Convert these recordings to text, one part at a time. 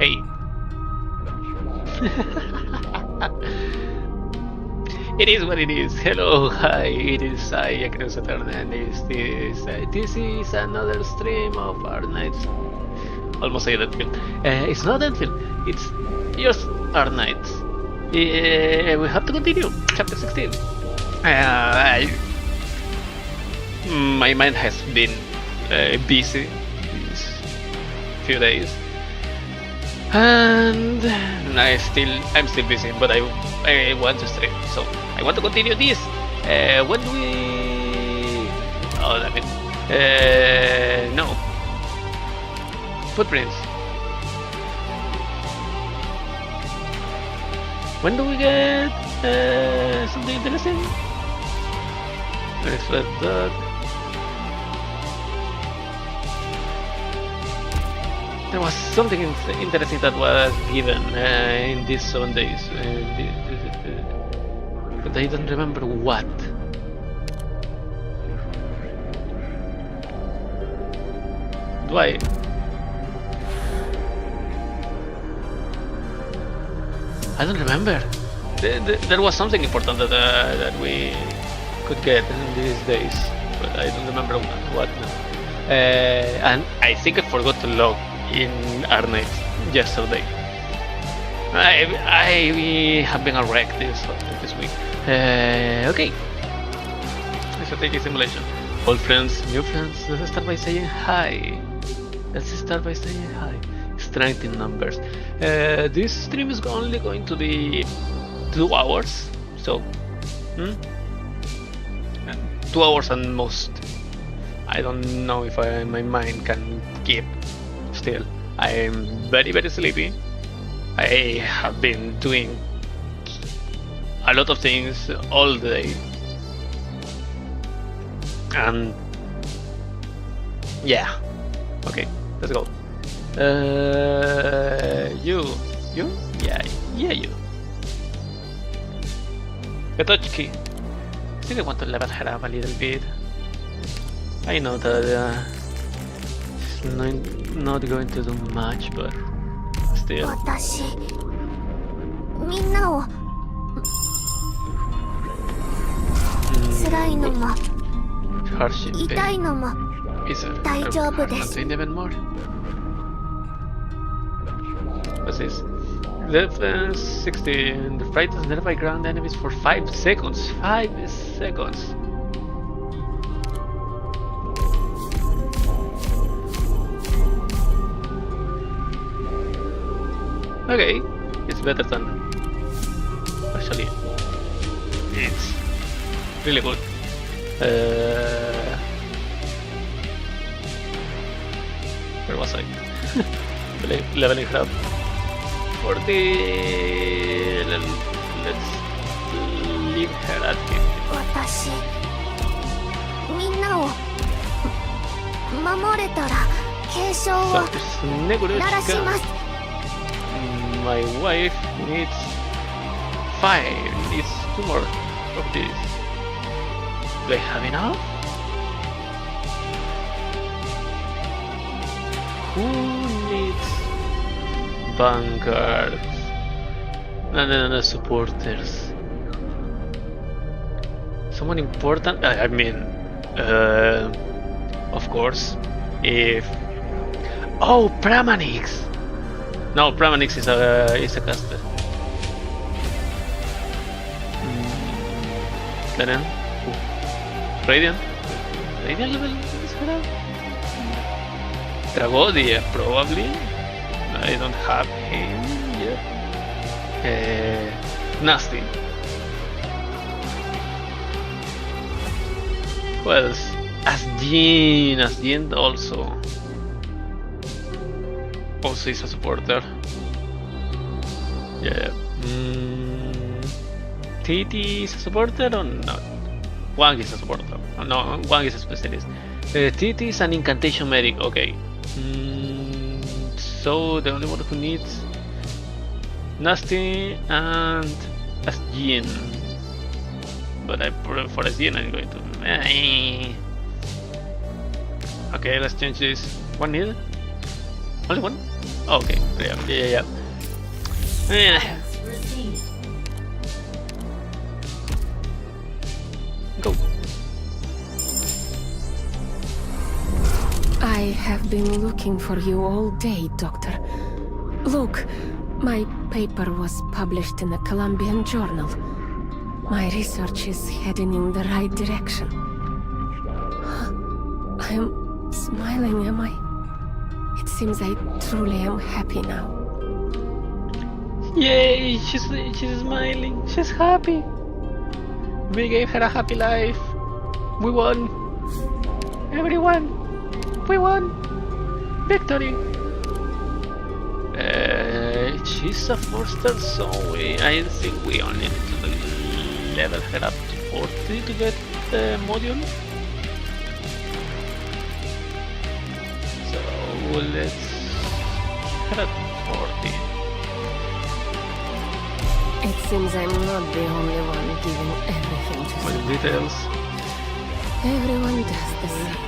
Hey. It is what it is. Hello, hi, it is I, Arknights Ch.16. This is another stream of Arknights. Almost say that film. It's not that film, it's just Arknights. We have to continue. Chapter 16. My mind has been busy these few days. And I'm still busy, but I want to stream, so I want to continue this. When do we? Oh, damn it! No. Footprints. When do we get something interesting? Expect that. There was something interesting that was given in these 7 days, but I don't remember what. Do I? I don't remember. There was something important that we could get in these days, but I don't remember what now. And I think I forgot to log in Arknights yesterday. I have been a wreck this week. Okay. Strategy simulation. Old friends, new friends. Let's start by saying hi. Strength in numbers. This stream is only going to be 2 hours. So, 2 hours and most. I don't know if my mind can keep. Still, I am very sleepy. I have been doing a lot of things all day, and yeah. Okay, let's go. You, yeah, you. Katochki. I think I want to level her up a little bit. I know that it's not going to do much, but still. Hardship pain. Is it? I'm doing even more. What's this? Defense 16. The fighters nearby ground enemies for 5 seconds. 5 seconds. Okay, it's better than actually. It's really good. Where was I? Leveling her up. 40. Let's leave her at 50. My wife needs 5. Needs 2 more of this. Do I have enough? Who needs vanguards? No, supporters. Someone important? I mean, of course, if... Oh, Pramanix! No, Pramanix is a caster. Then, Radiant? Radiant level is her? Tragodia, probably. I don't have him yet. Nasty. Who else? Asdien also. Also is a supporter. Yeah. TT is a supporter or not? Wang is a supporter. No, Wang is a specialist. TT is an incantation medic. Okay. So the only one who needs Nasty and Asdien. But for Asdien I'm going to. Okay, let's change this. One needed? Only one? Okay, yeah. Go. I have been looking for you all day, Doctor. Look, my paper was published in a Columbian journal. My research is heading in the right direction. I'm smiling, am I? It seems I truly am happy now. Yay! She's smiling. She's happy. We gave her a happy life. We won. Everyone, we won. Victory. She's a 4-star, so I think we only need to level her up to 40 to get the module. So let's her at 40. It seems I'm not the only one giving everything to More survive. details. Everyone does the same.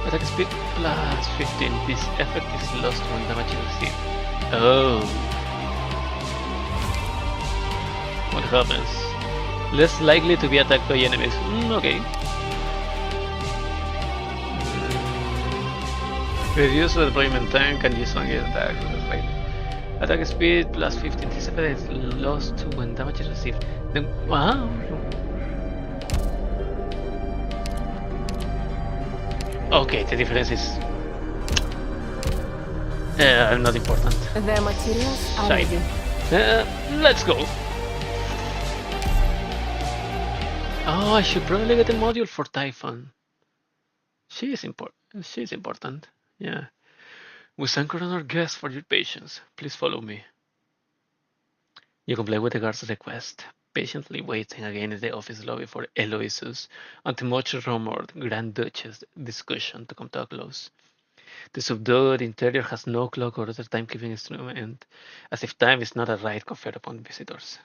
Attack speed plus 15. This effect is lost when damage is received. Oh. What happens? Less likely to be attacked by enemies. Okay. Reduce the deployment time, can use one attack. Attack speed plus 15. This effect is lost when damage is received. Then, wow. Okay, the difference is not important. The materials are Side. ready. Let's go. Oh, I should probably get a module for Typhon. She is important. She's important. Yeah. We thank our guests for your patience. Please follow me. You comply with the guard's request, patiently waiting again in the office lobby for Eloisus until much rumored Grand Duchess discussion to come to a close. The subdued interior has no clock or other timekeeping instrument, as if time is not a right conferred upon visitors.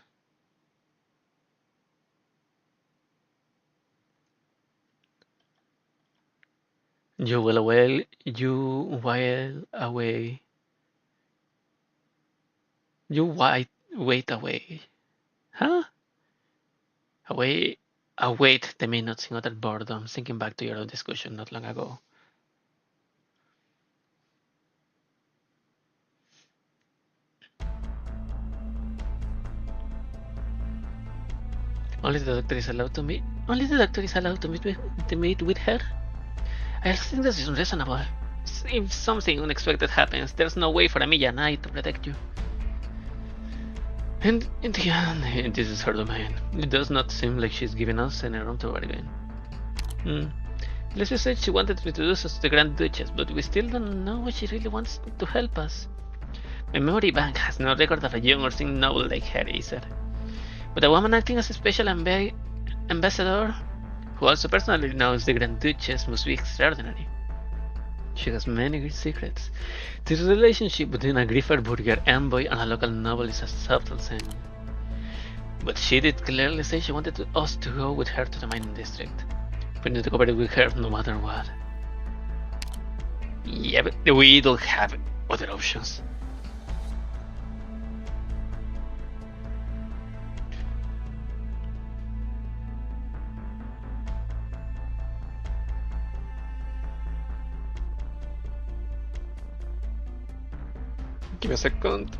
You while away. You wait away. Huh? Await the minutes in utter boredom, thinking back to your own discussion not long ago. Only the doctor is allowed to meet. Only the doctor is allowed to meet with her. I think this is unreasonable. If something unexpected happens, there's no way for Amiya and I to protect you. And in the end, this is her domain. It does not seem like she's giving us any room to bargain. Let's just say she wanted to introduce us to the Grand Duchess, but we still don't know what she really wants to help us. My memory bank has no record of a young or young noble like her either. But a woman acting as a special ambassador, who also personally knows the Grand Duchess, must be extraordinary. She has many great secrets. The relationship between a Grifferburger envoy and a local noble is a subtle thing. But she did clearly say she wanted us to go with her to the mining district. We need to cooperate with her no matter what. Yeah, but we don't have other options. Give me a second.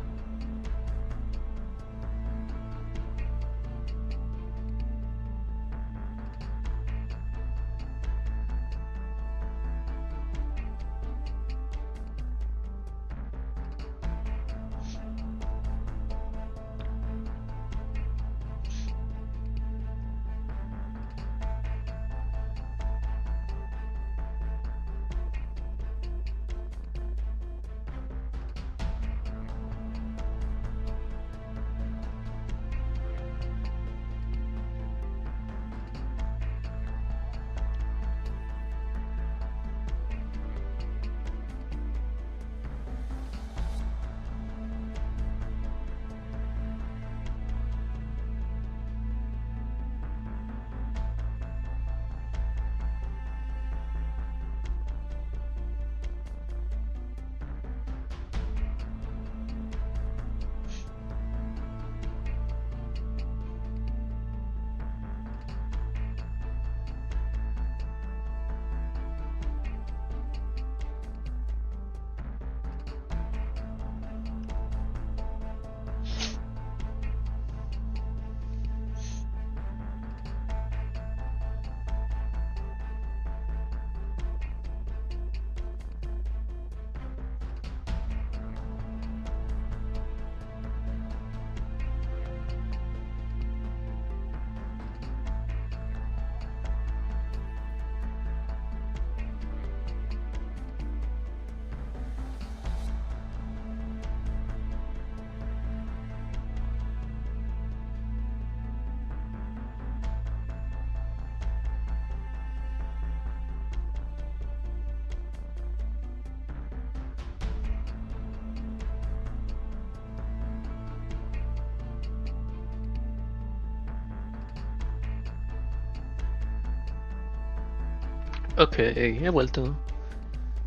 Ok, he vuelto.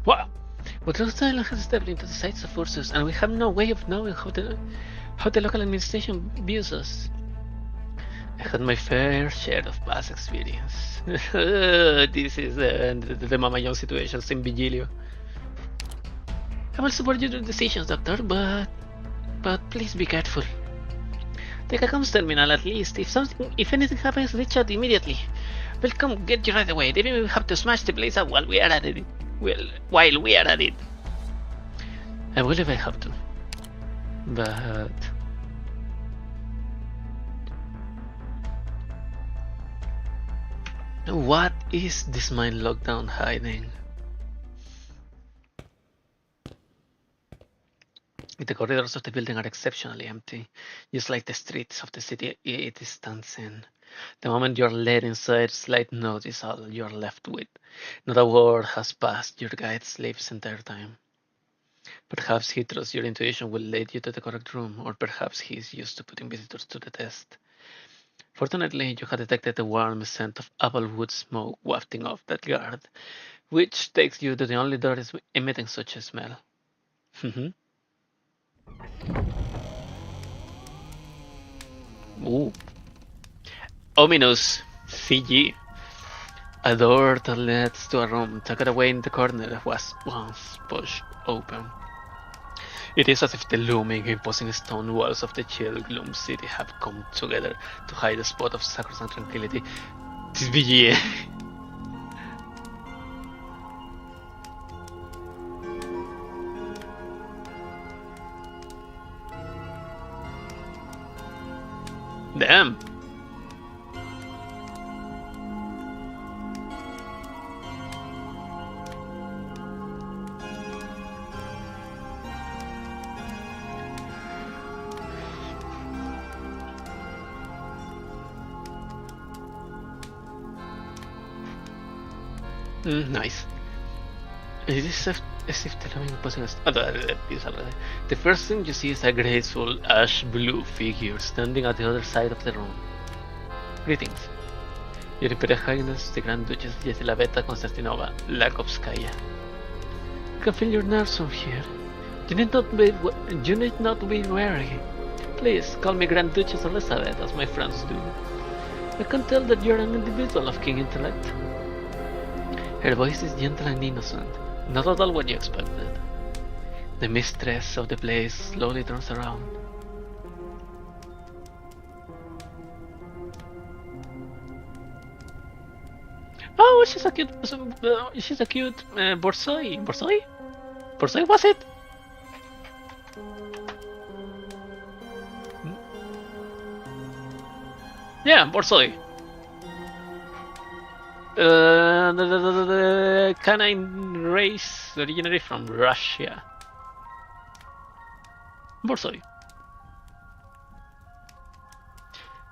Wow! But Rhode Island has stepped into the sights of Ursus, and we have no way of knowing how the local administration views us. I had my fair share of past experience. This is the Mama Young situations in Vigilio. I will support your decisions, Doctor, but please be careful. Take a comms terminal at least. If anything happens, reach out immediately. We'll come get you right away. Maybe we have to smash the place up while we are at it. While we are at it. I will if I have to. But what is this mine lockdown hiding? The corridors of the building are exceptionally empty, just like the streets of the city it stands in. The moment you're led inside, slight note is all you're left with. Not a word has passed your guide's lips entire time. Perhaps he trusts your intuition will lead you to the correct room, or perhaps he is used to putting visitors to the test. Fortunately, you have detected the warm scent of applewood smoke wafting off that guard, which takes you to the only door emitting such a smell. Ooh. Ominous CG. A door that leads to a room tucked away in the corner was once pushed open. It is as if the looming, imposing stone walls of the chill gloom city have come together to hide a spot of sacrosanct tranquility. This BG. Damn. Nice. It is as if the loving imposing the first thing you see is a graceful ash-blue figure standing at the other side of the room. Greetings. Your Imperial Highness, the Grand Duchess Yelisaveta Konstantinova Lakovskaya. I can feel your nerves from here. You need not be wary. Please call me Grand Duchess Elizabeth, as my friends do. I can tell that you're an individual of keen intellect. Her voice is gentle and innocent, not at all what you expected. The mistress of the place slowly turns around. Oh, she's a cute Borsoi. Borsoi was it? Yeah, Borsoi. The canine race originated from Russia. Borsoi.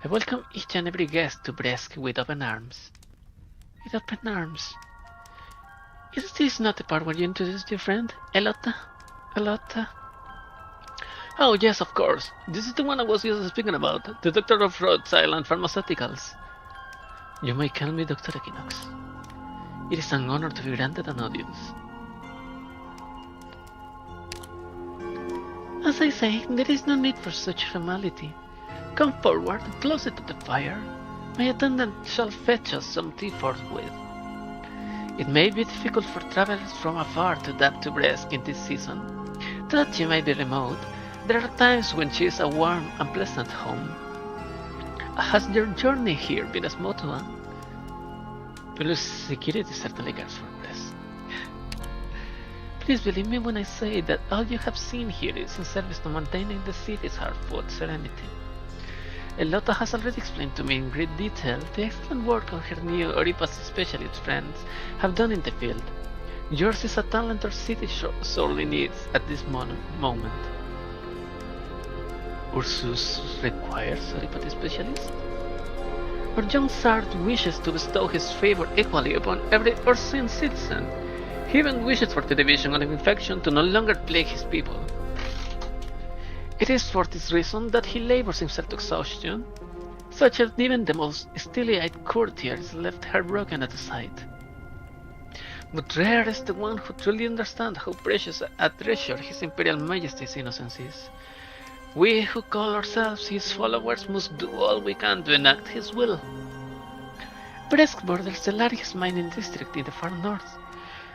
I welcome each and every guest to Bresk with open arms. With open arms. Is this not the part where you introduced your friend, Elota? Elota? Oh yes, of course. This is the one I was just speaking about, the doctor of Rhode Island Pharmaceuticals. You may call me Dr. Equinox. It is an honor to be granted an audience. As I say, there is no need for such formality. Come forward, closer to the fire. My attendant shall fetch us some tea forthwith. It may be difficult for travelers from afar to adapt to Bresk in this season. That she may be remote, there are times when she is a warm and pleasant home. Has your journey here been a smooth one? Plus, security certainly cares for Bresk. Please believe me when I say that all you have seen here is in service to maintaining the city's hard-fought serenity. Elota has already explained to me in great detail the excellent work her new Oripas specialist friends have done in the field. Yours is a talent our city sorely needs at this moment. Ursus requires Oripati specialist? Our young Sard wishes to bestow his favor equally upon every Ursian citizen. He even wishes for the division of infection to no longer plague his people. It is for this reason that he labors himself to exhaustion, such that even the most steely-eyed courtier is left heartbroken at the sight. But rare is the one who truly understands how precious a treasure His Imperial Majesty's innocence is. We who call ourselves his followers must do all we can to enact his will. Bresk borders the largest mining district in the far north,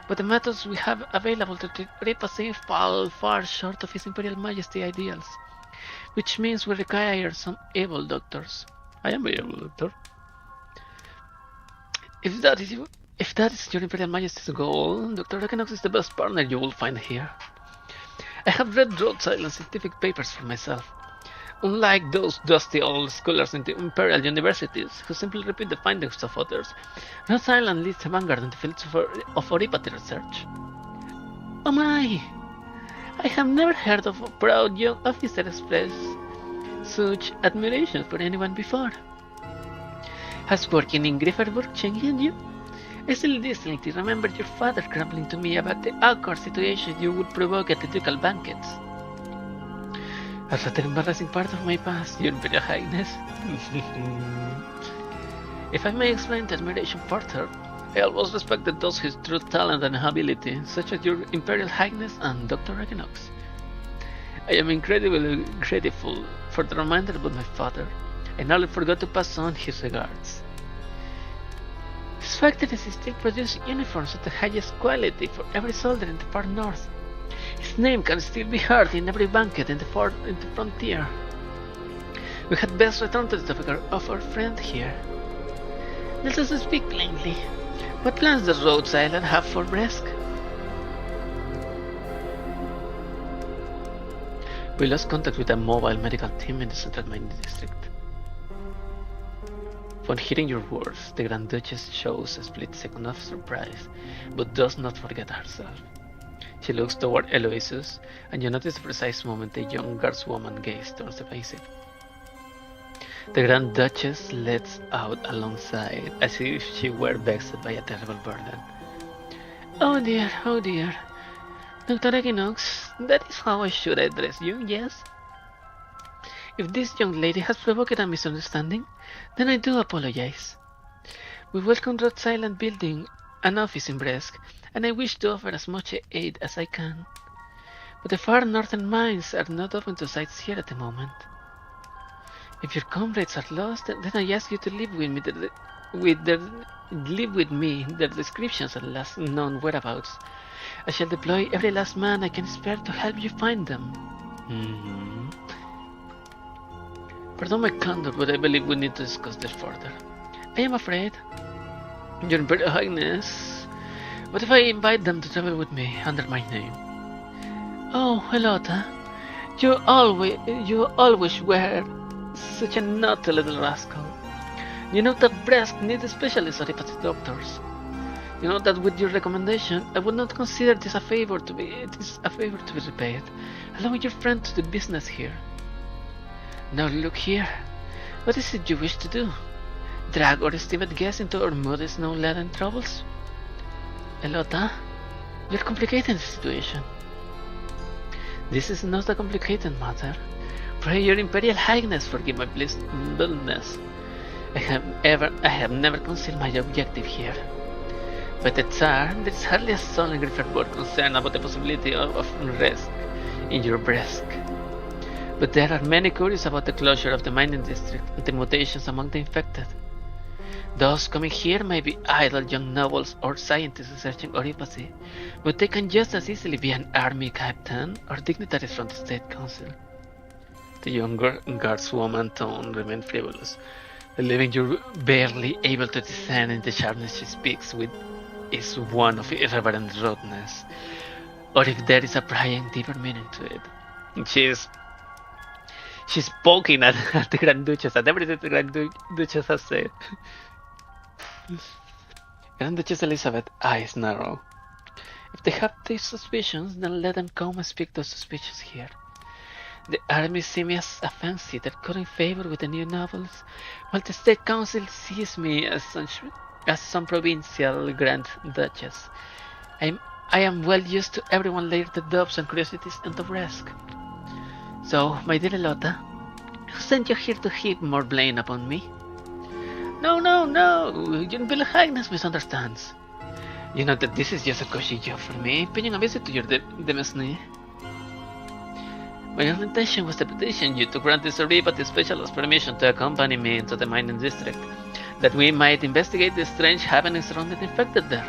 but the methods we have available to treat Repacy fall far short of His Imperial Majesty ideals, which means we require some able doctors. I am an able doctor. If that is your Imperial Majesty's goal, Dr. Arknights is the best partner you will find here. I have read Rhode Island scientific papers for myself. Unlike those dusty old scholars in the Imperial universities who simply repeat the findings of others, Rhode Island leads the vanguard in the fields of oripathy research. Oh my! I have never heard of a proud young officer express such admiration for anyone before. Has working in Grifferburg changed you? I still distinctly remember your father grumbling to me about the awkward situation you would provoke at the ducal banquets. A rather embarrassing part of my past, Your Imperial Highness. If I may explain the admiration further, I always respected those with true talent and ability, such as Your Imperial Highness and Dr. Arknights. I am incredibly grateful for the reminder about my father. I nearly forgot to pass on his regards. His factories still produce uniforms of the highest quality for every soldier in the far north. His name can still be heard in every banquet in the frontier. We had best return to the topic of our friend here. Let us speak plainly. What plans does Rhode Island have for Bresk? We lost contact with a mobile medical team in the central mining district. Upon hearing your words, the Grand Duchess shows a split second of surprise, but does not forget herself. She looks toward Eloisus, and you notice the precise moment the young guardswoman gazed towards the basic. The Grand Duchess lets out alongside, as if she were vexed by a terrible burden. Oh dear, oh dear. Dr. Arknights, that is how I should address you, yes? If this young lady has provoked a misunderstanding, then I do apologize. We welcome Rhode Island building an office in Bresk, and I wish to offer as much aid as I can. But the far northern mines are not open to sites here at the moment. If your comrades are lost, then I ask you to live with me their descriptions and last known whereabouts. I shall deploy every last man I can spare to help you find them. Pardon my conduct, but I believe we need to discuss this further. I am afraid, Your Imperial Highness, what if I invite them to travel with me under my name? Oh, Helota, you always were such a naughty little rascal. You know that Bresk needs specialist oripathy doctors. You know that with your recommendation, I would not consider this a favor to be repaid. Allow your friend to do business here. Now look here. What is it you wish to do? Drag our esteemed guest into our muddy snow-laden troubles? Elota, you're complicating the situation. This is not a complicated matter. Pray your Imperial Highness forgive my boldness. I have never concealed my objective here. But the Tsar, there is hardly a soul in Grifferburg concerned about the possibility of unrest in your Bresk. But there are many curious about the closure of the mining district and the mutations among the infected. Those coming here may be idle young nobles or scientists researching oripathy, but they can just as easily be an army captain or dignitaries from the State Council. The younger guardswoman tone remained frivolous, believing you're barely able to discern in the sharpness she speaks with is one of irreverent rudeness, or if there is a prying deeper meaning to it. She's poking at the Grand Duchess, at everything the Grand Duchess has said. Grand Duchess Elizabeth eyes narrow. If they have these suspicions, then let them come and speak those suspicions here. The army sees me as a fancy that couldn't favor with the new novels, while the State Council sees me as some provincial Grand Duchess. I am well used to everyone laying the doubts and curiosities into Bresk. So, my dear Elota, who sent you here to heap more blame upon me? No, Your Imperial Highness misunderstands. You know that this is just a cushy job for me, paying a visit to your demesne. My only intention was to petition you to grant this derivative specialist permission to accompany me into the mining district, that we might investigate the strange happenings around the infected there.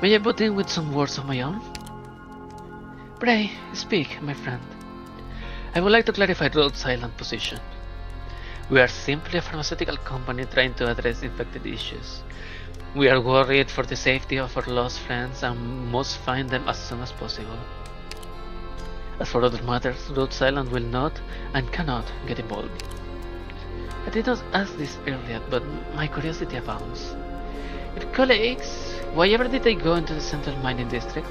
May I butt in with some words of my own? Pray, speak, my friend. I would like to clarify Rhodes Island's position. We are simply a pharmaceutical company trying to address infected issues. We are worried for the safety of our lost friends and must find them as soon as possible. As for other matters, Rhodes Island will not and cannot get involved. I did not ask this earlier, but my curiosity abounds. Your colleagues, why ever did they go into the central mining district?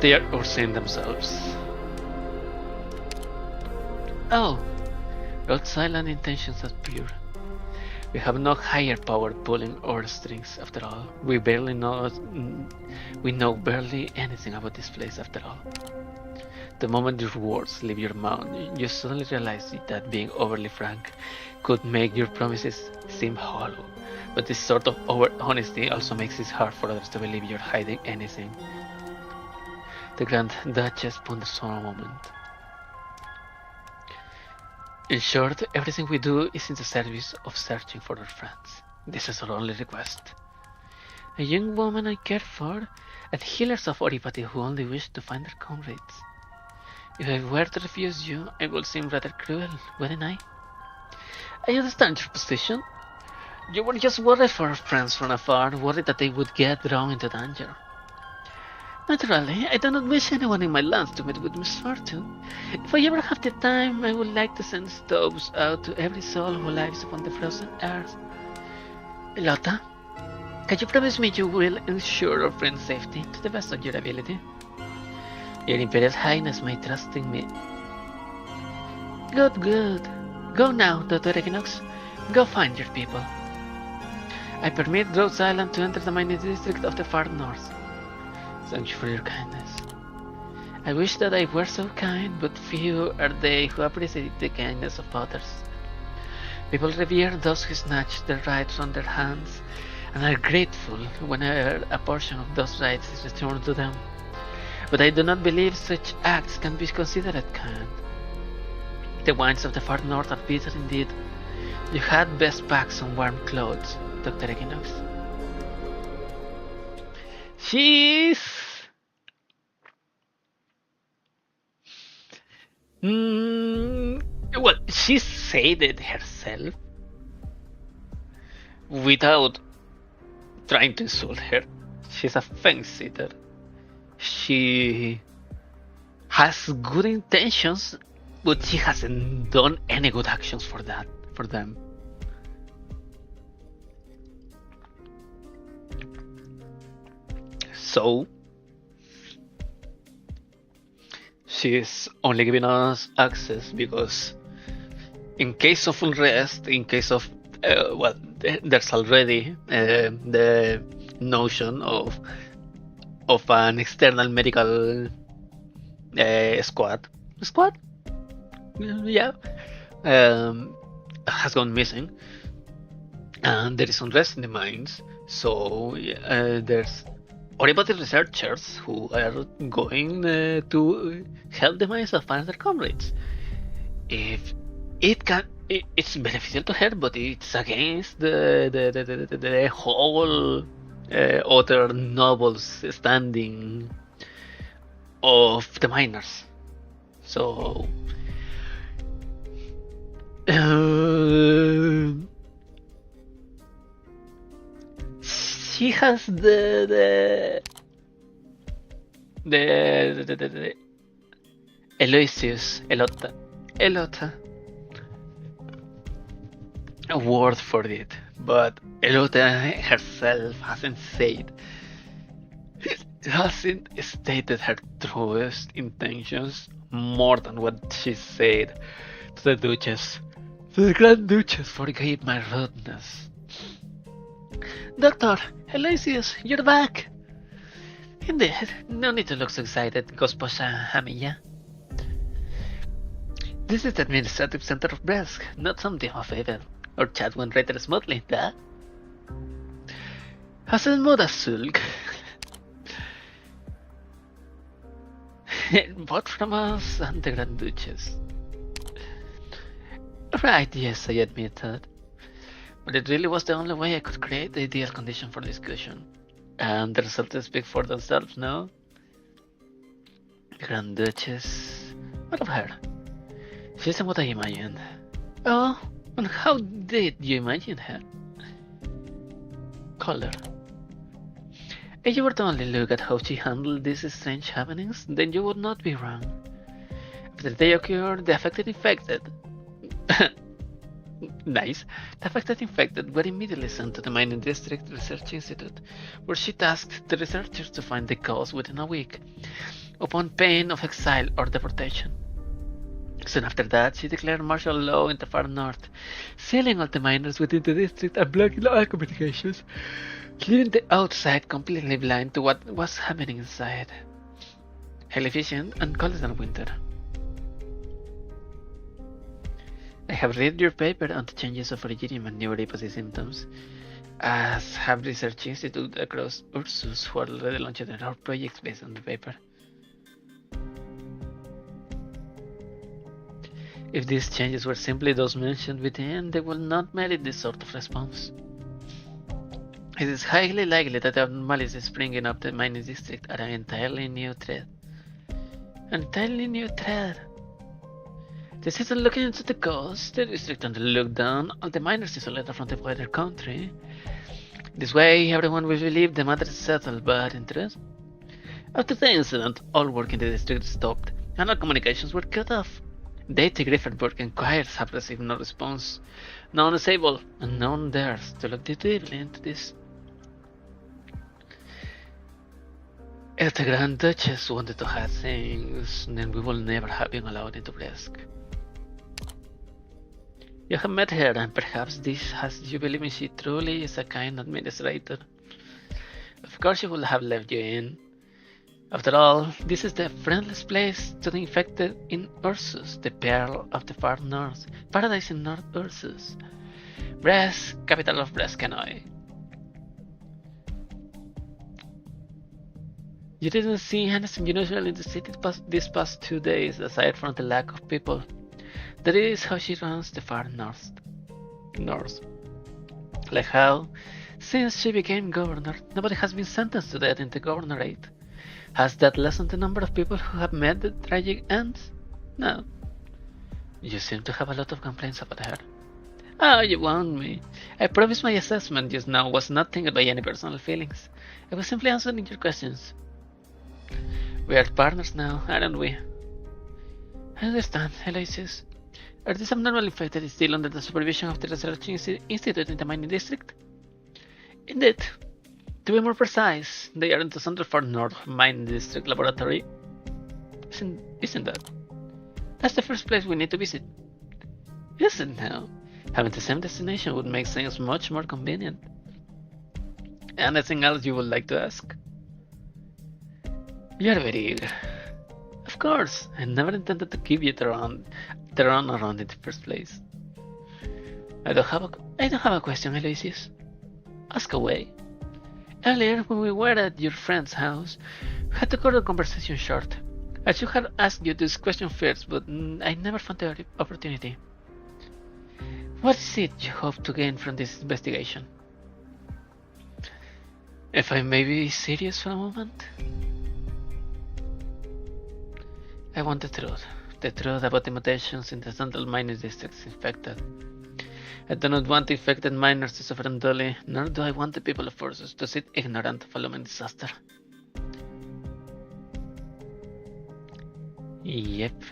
They are overseeing themselves. Oh, Rhodes Island intentions are pure. We have no higher power pulling our strings after all. We know barely anything about this place after all. The moment your words leave your mouth, you suddenly realize that being overly frank could make your promises seem hollow. But this sort of over-honesty also makes it hard for others to believe you're hiding anything. The Grand Duchess ponders for a moment. In short, everything we do is in the service of searching for our friends. This is our only request. A young woman I care for, and healers of oripathy who only wish to find their comrades. If I were to refuse you, I would seem rather cruel, wouldn't I? I understand your position. You were just worried for our friends from afar, worried that they would get drawn into danger. Naturally, I do not wish anyone in my lands to meet with misfortune. If I ever have the time, I would like to send stoves out to every soul who lives upon the frozen earth. Elota, can you promise me you will ensure our friend's safety to the best of your ability? Your Imperial Highness may trust in me. Good. Go now, Dr. Equinox. Go find your people. I permit Rhodes Island to enter the mining district of the far north. Thank you for your kindness. I wish that I were so kind, but few are they who appreciate the kindness of others. People revere those who snatch their rights from their hands, and are grateful whenever a portion of those rights is returned to them. But I do not believe such acts can be considered kind. The wines of the far north are bitter indeed. You had best pack some warm clothes, Dr. Equinox. She's... well, she said it herself without trying to insult her. She's a fence-sitter. She has good intentions, but she hasn't done any good actions for them. So she's only giving us access because in case of unrest, in case of there's already the notion of an external medical squad, yeah, has gone missing, and there is unrest in the mines. So there's oripathy researchers who are going to help the mines of find their comrades. If it can, it's beneficial to her, but it's against the whole other noble standing of the miners. So she has the Elota a word for it, but Elota herself hasn't stated her truest intentions more than what she said to the Duchess. The Grand Duchess forgave my rudeness. Doctor, Aloysius, you're back! Indeed, no need to look so excited, Gosposa Hamilla. This is the administrative center of Bresk, not something of evil. Our chat went rather smoothly, duh? Hasselmoda Sulk. Bought from us and the Grand Duchess. Right, yes, I admit that. But it really was the only way I could create the ideal condition for discussion. And the results speak for themselves, no? The Grand Duchess. What of her? She isn't what I imagined. Oh, and how did you imagine her? Color. If you were to only look at how she handled these strange happenings, then you would not be wrong. After they occurred, the affected infected. Nice. The affected infected were immediately sent to the Mining District Research Institute, where she tasked the researchers to find the cause within a week, upon pain of exile or deportation. Soon after that, she declared martial law in the far north, sealing all the miners within the district and blocking all communications, leaving the outside completely blind to what was happening inside. Highly efficient and colder than winter. I have read your paper on the changes of originium and neuropathy symptoms, as have research institutes across Ursus who are already launched their projects based on the paper. If these changes were simply those mentioned within, they will not merit this sort of response. It is highly likely that the abnormalities springing up the mining district are an entirely new threat. An entirely new threat. The citizen looking into the cause, the district under lockdown, all the miners isolated from the wider country. This way, everyone will believe the matter is settled, but in truth, after the incident, all work in the district stopped, and all communications were cut off. Data Grifferberg inquiries have received no response. No one is able, and no one dares to look deeply into this. If the Grand Duchess wanted to hide things, then we will never have been allowed into Bresk. You have met her, and perhaps this has you believing she truly is a kind administrator. Of course she would have left you in. After all, this is the friendliest place to the infected in Ursus, the Pearl of the Far North, paradise in North Ursus. Bresk, capital of Breskanoy. You didn't see anything unusual in the city these past 2 days, aside from the lack of people. That is how she runs the Far North. Like how, since she became governor, nobody has been sentenced to death in the governorate. Has that lessened the number of people who have met the tragic ends? No. You seem to have a lot of complaints about her. Oh, you wound me. I promise my assessment just now was not tainted by any personal feelings. I was simply answering your questions. We are partners now, aren't we? I understand, Aloysius. Are these abnormal infected still under the supervision of the Research Institute in the Mining District? Indeed. To be more precise, they are in the Central Far North Mining District Laboratory. Isn't that? That's the first place we need to visit. Isn't now? Having the same destination would make things much more convenient. Anything else you would like to ask? You are very eager. Of course, I never intended to give you the run around in the first place. I don't have a question, Aloysius. Ask away. Earlier, when we were at your friend's house, we had to cut the conversation short. I should have asked you this question first, but I never found the opportunity. What is it you hope to gain from this investigation? If I may be serious for a moment, I want the truth about the mutations in the Central Mining District's infected. I do not want the infected miners to suffer unduly, nor do I want the people of Ursus to sit ignorant of a looming disaster. Yep,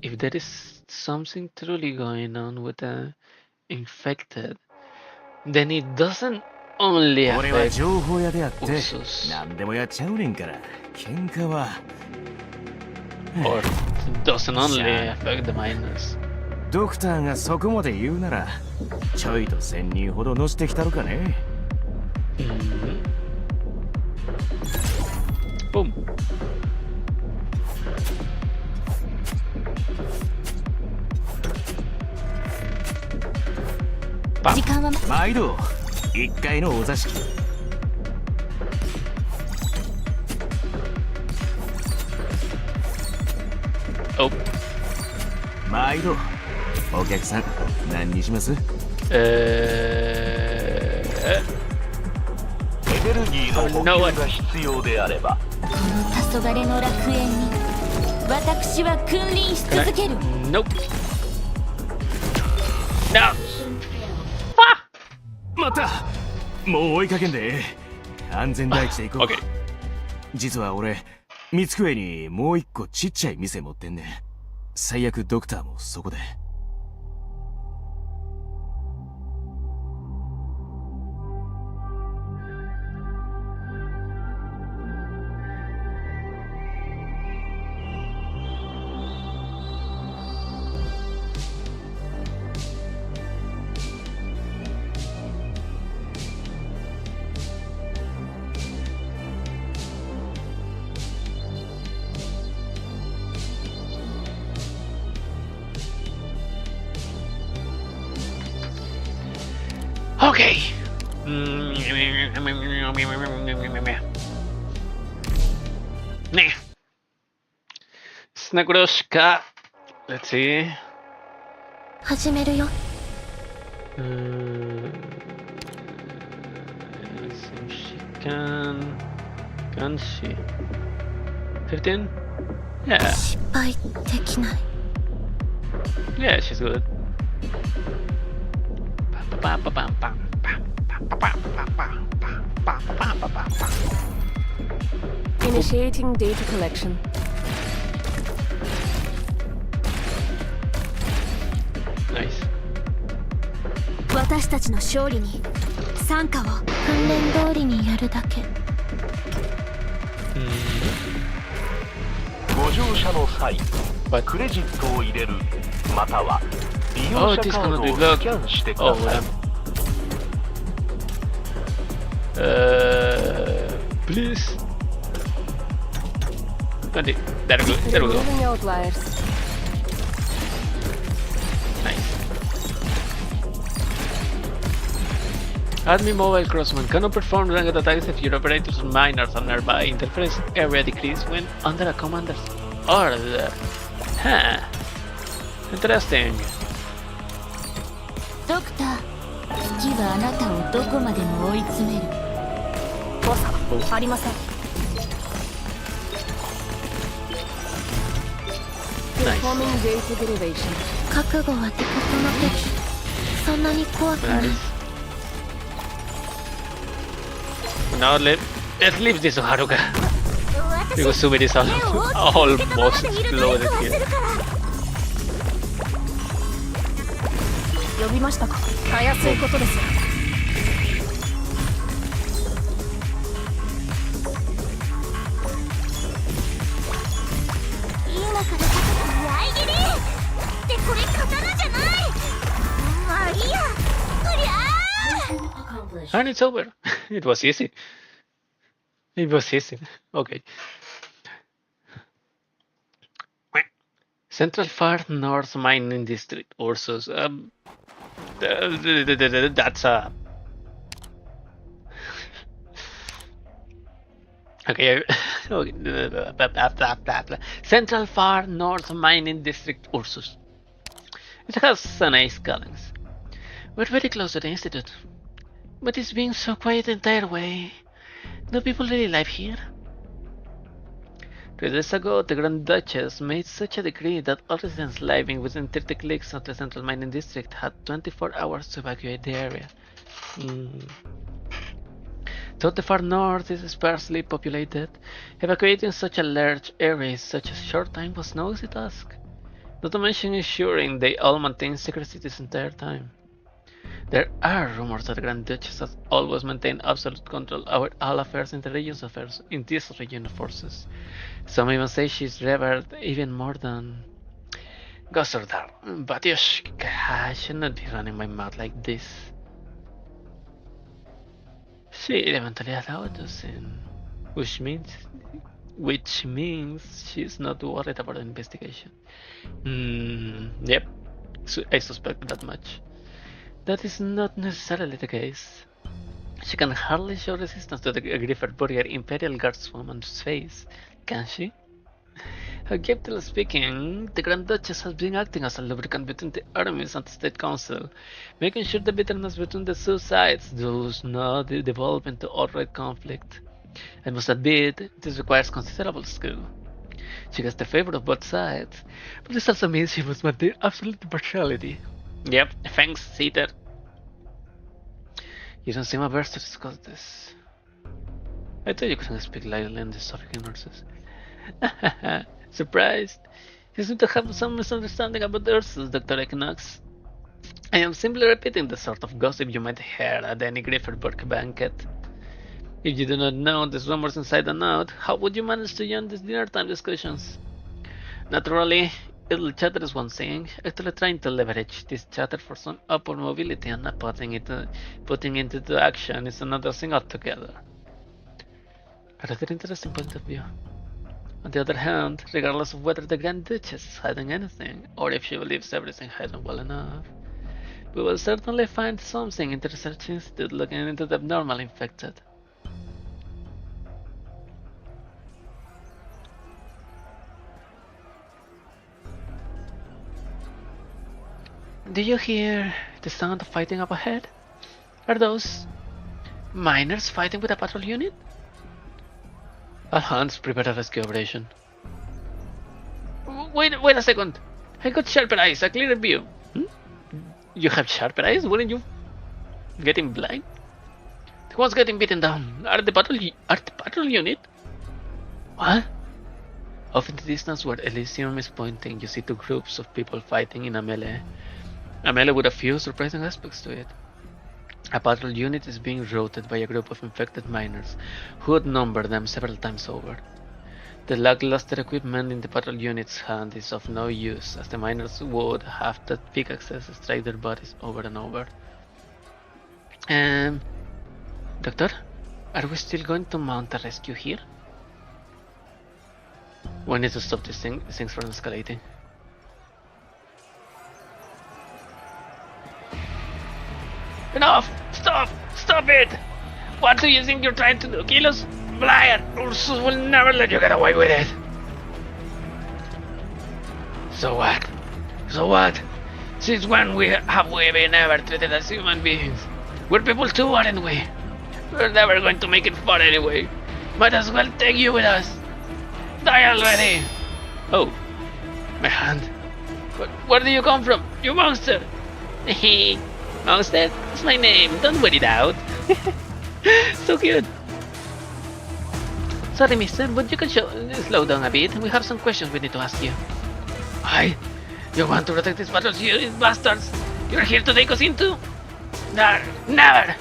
if there is something truly going on with the infected, then it doesn't only affect Ursus. Or doesn't only affect the miners. ドクターがそこまで言うなら、ちょいと1000人ほど乗せてきたのかね。Boom. 時間は毎度1階のお座敷。Oh. 毎度お客さん何にします？エネルギーの補給が必要であれば、この黄昏の楽園に私は君臨し続ける。 Nope. No. またもう追いかけんで安全第一で行こう。 Okay. 実は俺三机にもう一個ちっちゃい店持ってんねん。最悪ドクターもそこで。Okay. Nah. Snagoroshka. Let's see. 始めるよ。 So she can she? 15? Yeah. 失敗できない。 Yeah, she's good. Initiating data collection. Nice. 私たちの勝利に参加を訓練通りにやるだけ。ご乗車の際、クレジットを入れる、または利用者カードをスキャンしてください。Please. There we go. There we go. Removing outliers. Nice. Admin mobile crossman cannot perform ranged attacks if your operators miners are nearby. Interference area decrease when under a commander's order. Huh. Interesting. ドクター、月はあなたをどこまでも追い詰める。誤差ありません。Performing data derivation. 覚悟はってこの敵。そんなに怖くない。Now let's leave this Haruka. Because Sumit is almost loaded here. 呼びましたか。たやすいことですよ。今から高く合い切りってこれ刀じゃない。まあいいや。うりゃー。 And it's over. It was easy. It was easy. Okay. Central Far North Mining District, Ursus. That's a. Okay. Central Far North Mining District, Ursus. It has nice colors. We're very close to the Institute. But it's been so quiet the entire way. Do people really live here? 3 days ago, the Grand Duchess made such a decree that all residents living within 30 clicks of the Central Mining District had 24 hours to evacuate the area. Though the far north is sparsely populated, evacuating such a large area in such a short time was no easy task, not to mention ensuring they all maintained secrecy this entire time. There are rumors that the Grand Duchess has always maintained absolute control over all affairs in this region of forces. Some even say she's revered even more than Gossardar. But I should not be running my mouth like this. She eventually allowed us in, which means she's not worried about the investigation. Yep, I suspect that much. That is not necessarily the case. She can hardly show resistance to the Griffer Burger Imperial Guardswoman's face, can she? Objectively speaking, the Grand Duchess has been acting as a lubricant between the armies and the State Council, making sure the bitterness between the two sides does not devolve into outright conflict. I must admit, this requires considerable skill. She gets the favor of both sides, but this also means she must maintain absolute impartiality. Yep, thanks, Cedar. You don't seem averse to discuss this. I thought you couldn't speak lightly on these topic nurses. Surprised? You seem to have some misunderstanding about the Ursus, Dr. Arknights. I am simply repeating the sort of gossip you might hear at any Grifferburg banquet. If you do not know these rumors inside and out, how would you manage to join these dinner time discussions? Naturally, idle chatter is one thing. Actually trying to leverage this chatter for some upward mobility and not putting it into action is another thing altogether. A rather interesting point of view. On the other hand, regardless of whether the Grand Duchess is hiding anything, or if she believes everything hidden well enough, we will certainly find something in the research institute looking into the abnormal infected. Do you hear the sound of fighting up ahead? Are those miners fighting with a patrol unit? All hands, prepare a rescue operation. Wait a second. I got sharper eyes, a clearer view. You have sharper eyes? Weren't you getting blind? The ones getting beaten down are the patrol unit. What? Off in the distance where Elysium is pointing, you see two groups of people fighting in a melee. A melee with a few surprising aspects to it. A patrol unit is being routed by a group of infected miners who outnumber them several times over. The lackluster equipment in the patrol unit's hand is of no use, as the miners would have to pickaxes strike their bodies over and over. Doctor, are we still going to mount a rescue here? We need to stop these things from escalating. Enough! Stop it! What do you think you're trying to do? Kill us? Liar! Ursus will never let you get away with it! So what? Since when have we been ever treated as human beings? We're people too, aren't we? We're never going to make it far anyway. Might as well take you with us. Die already! Oh, my hand. Where do you come from? You monster! Hehe. Monster, it's my name, don't wear it out. So cute. Sorry, mister, but you can slow down a bit. We have some questions we need to ask you. Why? You want to protect these battles, you bastards? You're here to take us into? Never!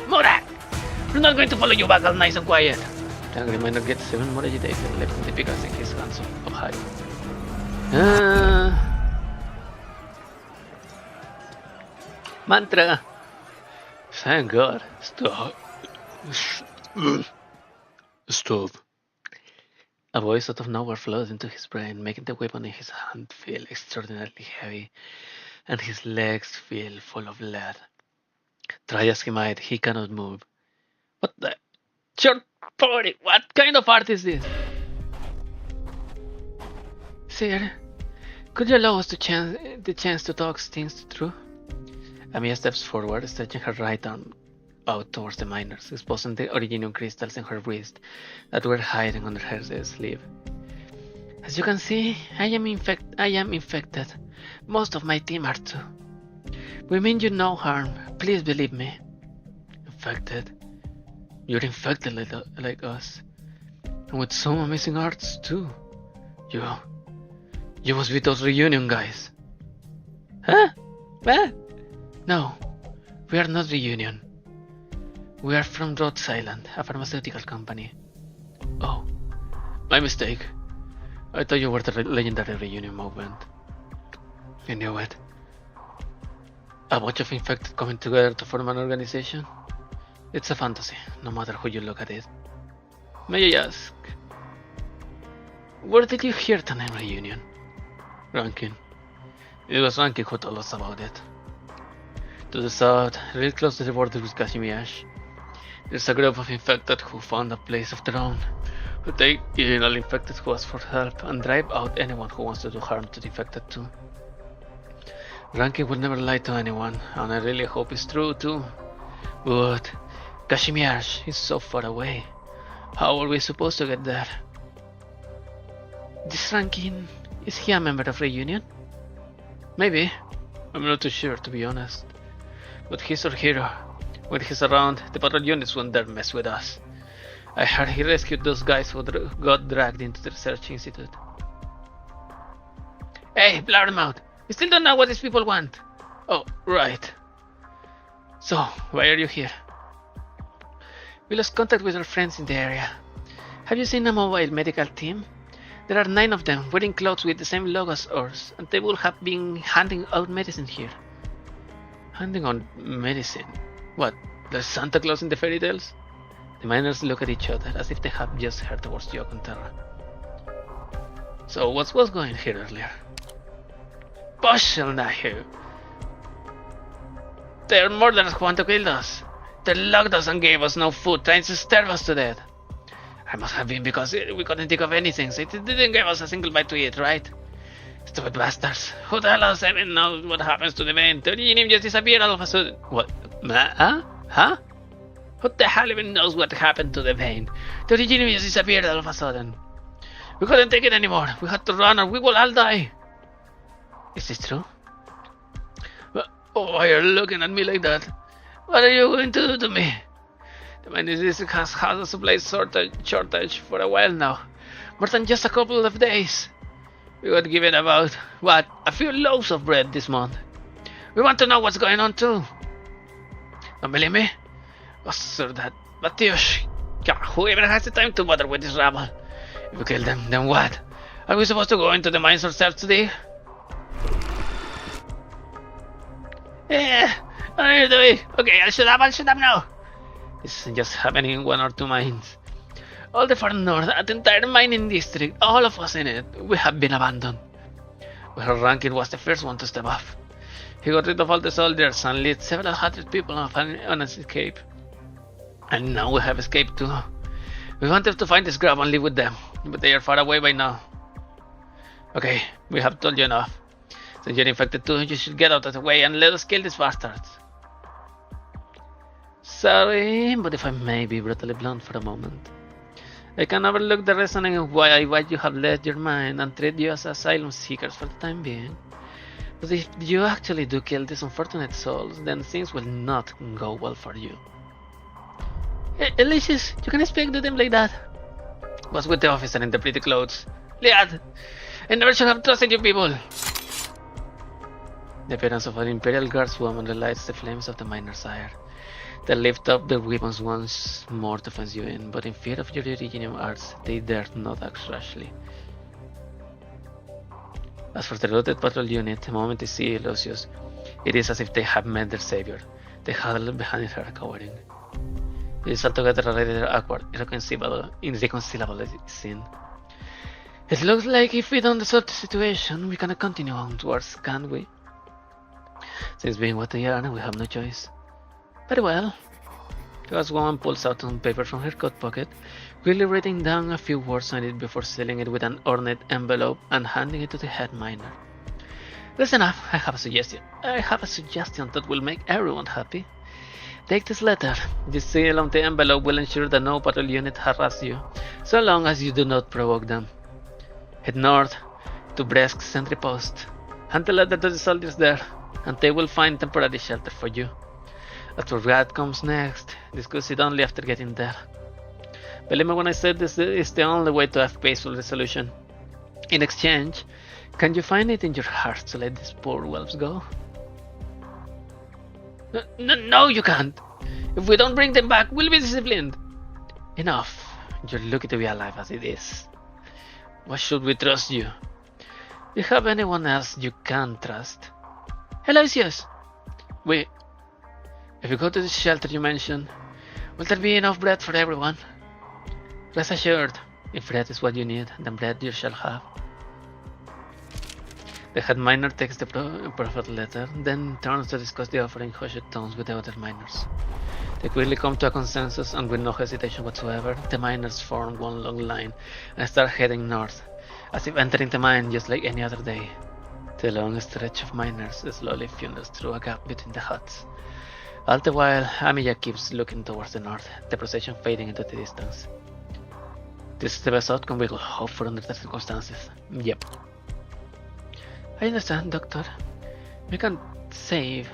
Morak! We're not going to follow you back all nice and quiet. The angry miner gets even more agitated, lifting the pickaxe in his hands up high. Mantra. Thank God. Stop. A voice out of nowhere flowed into his brain, making the weapon in his hand feel extraordinarily heavy, and his legs feel full of lead. Try as he might, he cannot move. What the? Short party! What kind of art is this? Sir, could you allow us the chance to talk things through? Amiya steps forward, stretching her right arm out towards the miners, exposing the originium crystals in her wrist that were hiding under her sleeve. As you can see, I am infected. Most of my team are too. We mean you no harm. Please believe me. Infected? You're infected like us. And with some amazing arts too. You must be those reunion guys. Huh? What? No, we are not Reunion. We are from Rhodes Island, a pharmaceutical company. Oh, my mistake. I thought you were the legendary Reunion movement. I knew it. A bunch of infected coming together to form an organization? It's a fantasy, no matter how you look at it. May I ask, where did you hear the name Reunion? Rankin. It was Rankin who told us about it. To the south, real close to the border with Kashimiyash, there's a group of infected who found a place of their own, Take in all infected who ask for help and drive out anyone who wants to do harm to the infected too. Rankin would never lie to anyone, and I really hope it's true too. But Kashmir is so far away. How are we supposed to get there? This Rankin, is he a member of Reunion? Maybe. I'm not too sure, to be honest. But he's our hero. When he's around, the patrol units won't dare mess with us. I heard he rescued those guys who got dragged into the research institute. Hey, Blabbermouth! We still don't know what these people want. Oh, right. So, why are you here? We lost contact with our friends in the area. Have you seen a mobile medical team? There are 9 of them, wearing clothes with the same logo as ours, and they will have been handing out medicine here. Handing out medicine? What, there's Santa Claus in the fairy tales? The miners look at each other as if they have just heard the words joke on Terra. So what was going here earlier? Poshelnahu! Their murderers want to kill us. They locked us and gave us no food, trying to starve us to death. I must have been because we couldn't think of anything, so they didn't give us a single bite to eat, right? Stupid bastards. Who the hell else even knows what happens to the vein? The originium just disappeared all of a sudden. What? Huh? Who the hell even knows what happened to the vein? The originium just disappeared all of a sudden. We couldn't take it anymore. We had to run or we will all die. Is this true? Why are you looking at me like that? What are you going to do to me? The mining district has had a supply shortage for a while now. More than just a couple of days. We got given about, what, a few loaves of bread this month. We want to know what's going on too. Don't believe me? Sir, that Matyush. Whoever has the time to bother with this rabble. If we kill them, then what? Are we supposed to go into the mines ourselves today? Yeah, what are you doing? Okay, I'll shut up now. This isn't just happening in 1 or 2 mines. All the far north, the entire mining district, all of us in it, we have been abandoned. Well, Rankin was the first one to step off. He got rid of all the soldiers and led several hundred people on an escape. And now we have escaped too. We wanted to find this grab and live with them, but they are far away by now. Okay, we have told you enough. Since you're infected too, you should get out of the way and let us kill these bastards. Sorry, but if I may be brutally blunt for a moment, I can overlook the reasoning of why you have left your mind and treat you as asylum seekers for the time being. But if you actually do kill these unfortunate souls, then things will not go well for you. Elysius, you can speak to them like that. What's with the officer in the pretty clothes? Liad, I never should have trusted you people. The appearance of an Imperial Guardswoman relights the flames of the miner's ire. They lift up their weapons once more to fence you in, but in fear of your originium arts, they dare not act rashly. As for the routed patrol unit, the moment they see Lucius, it is as if they have met their savior. They huddle behind her, cowering. It is altogether a rather awkward, irreconcilable scene. It looks like if we don't resolve the situation, we cannot continue onwards, can't we? Since being what they are, we have no choice. Very well. The woman pulls out some paper from her coat pocket, quickly writing down a few words on it before sealing it with an ornate envelope and handing it to the head miner. Listen up, I have a suggestion. That will make everyone happy. Take this letter. The seal on the envelope will ensure that no patrol unit harasses you, so long as you do not provoke them. Head north to Bresk's sentry post. Hand the letter to the soldiers there, and they will find temporary shelter for you. As for what comes next, discuss it only after getting there. Believe me when I said this is the only way to have peaceful resolution. In exchange, can you find it in your heart to let these poor whelps go? No, you can't. If we don't bring them back, we'll be disciplined. Enough. You're lucky to be alive as it is. Why should we trust you? Do you have anyone else you can trust? Aloysius! Wait. If you go to the shelter you mentioned, will there be enough bread for everyone? Rest assured, if bread is what you need, then bread you shall have. The head miner takes the proffered letter, then turns to discuss the offer in hushed tones with the other miners. They quickly come to a consensus, and with no hesitation whatsoever, the miners form one long line and start heading north, as if entering the mine just like any other day. The long stretch of miners slowly funnels through a gap between the huts. All the while, Amiya keeps looking towards the north, the procession fading into the distance. This is the best outcome we could hope for under the circumstances. Yep. I understand, Doctor. We can't save.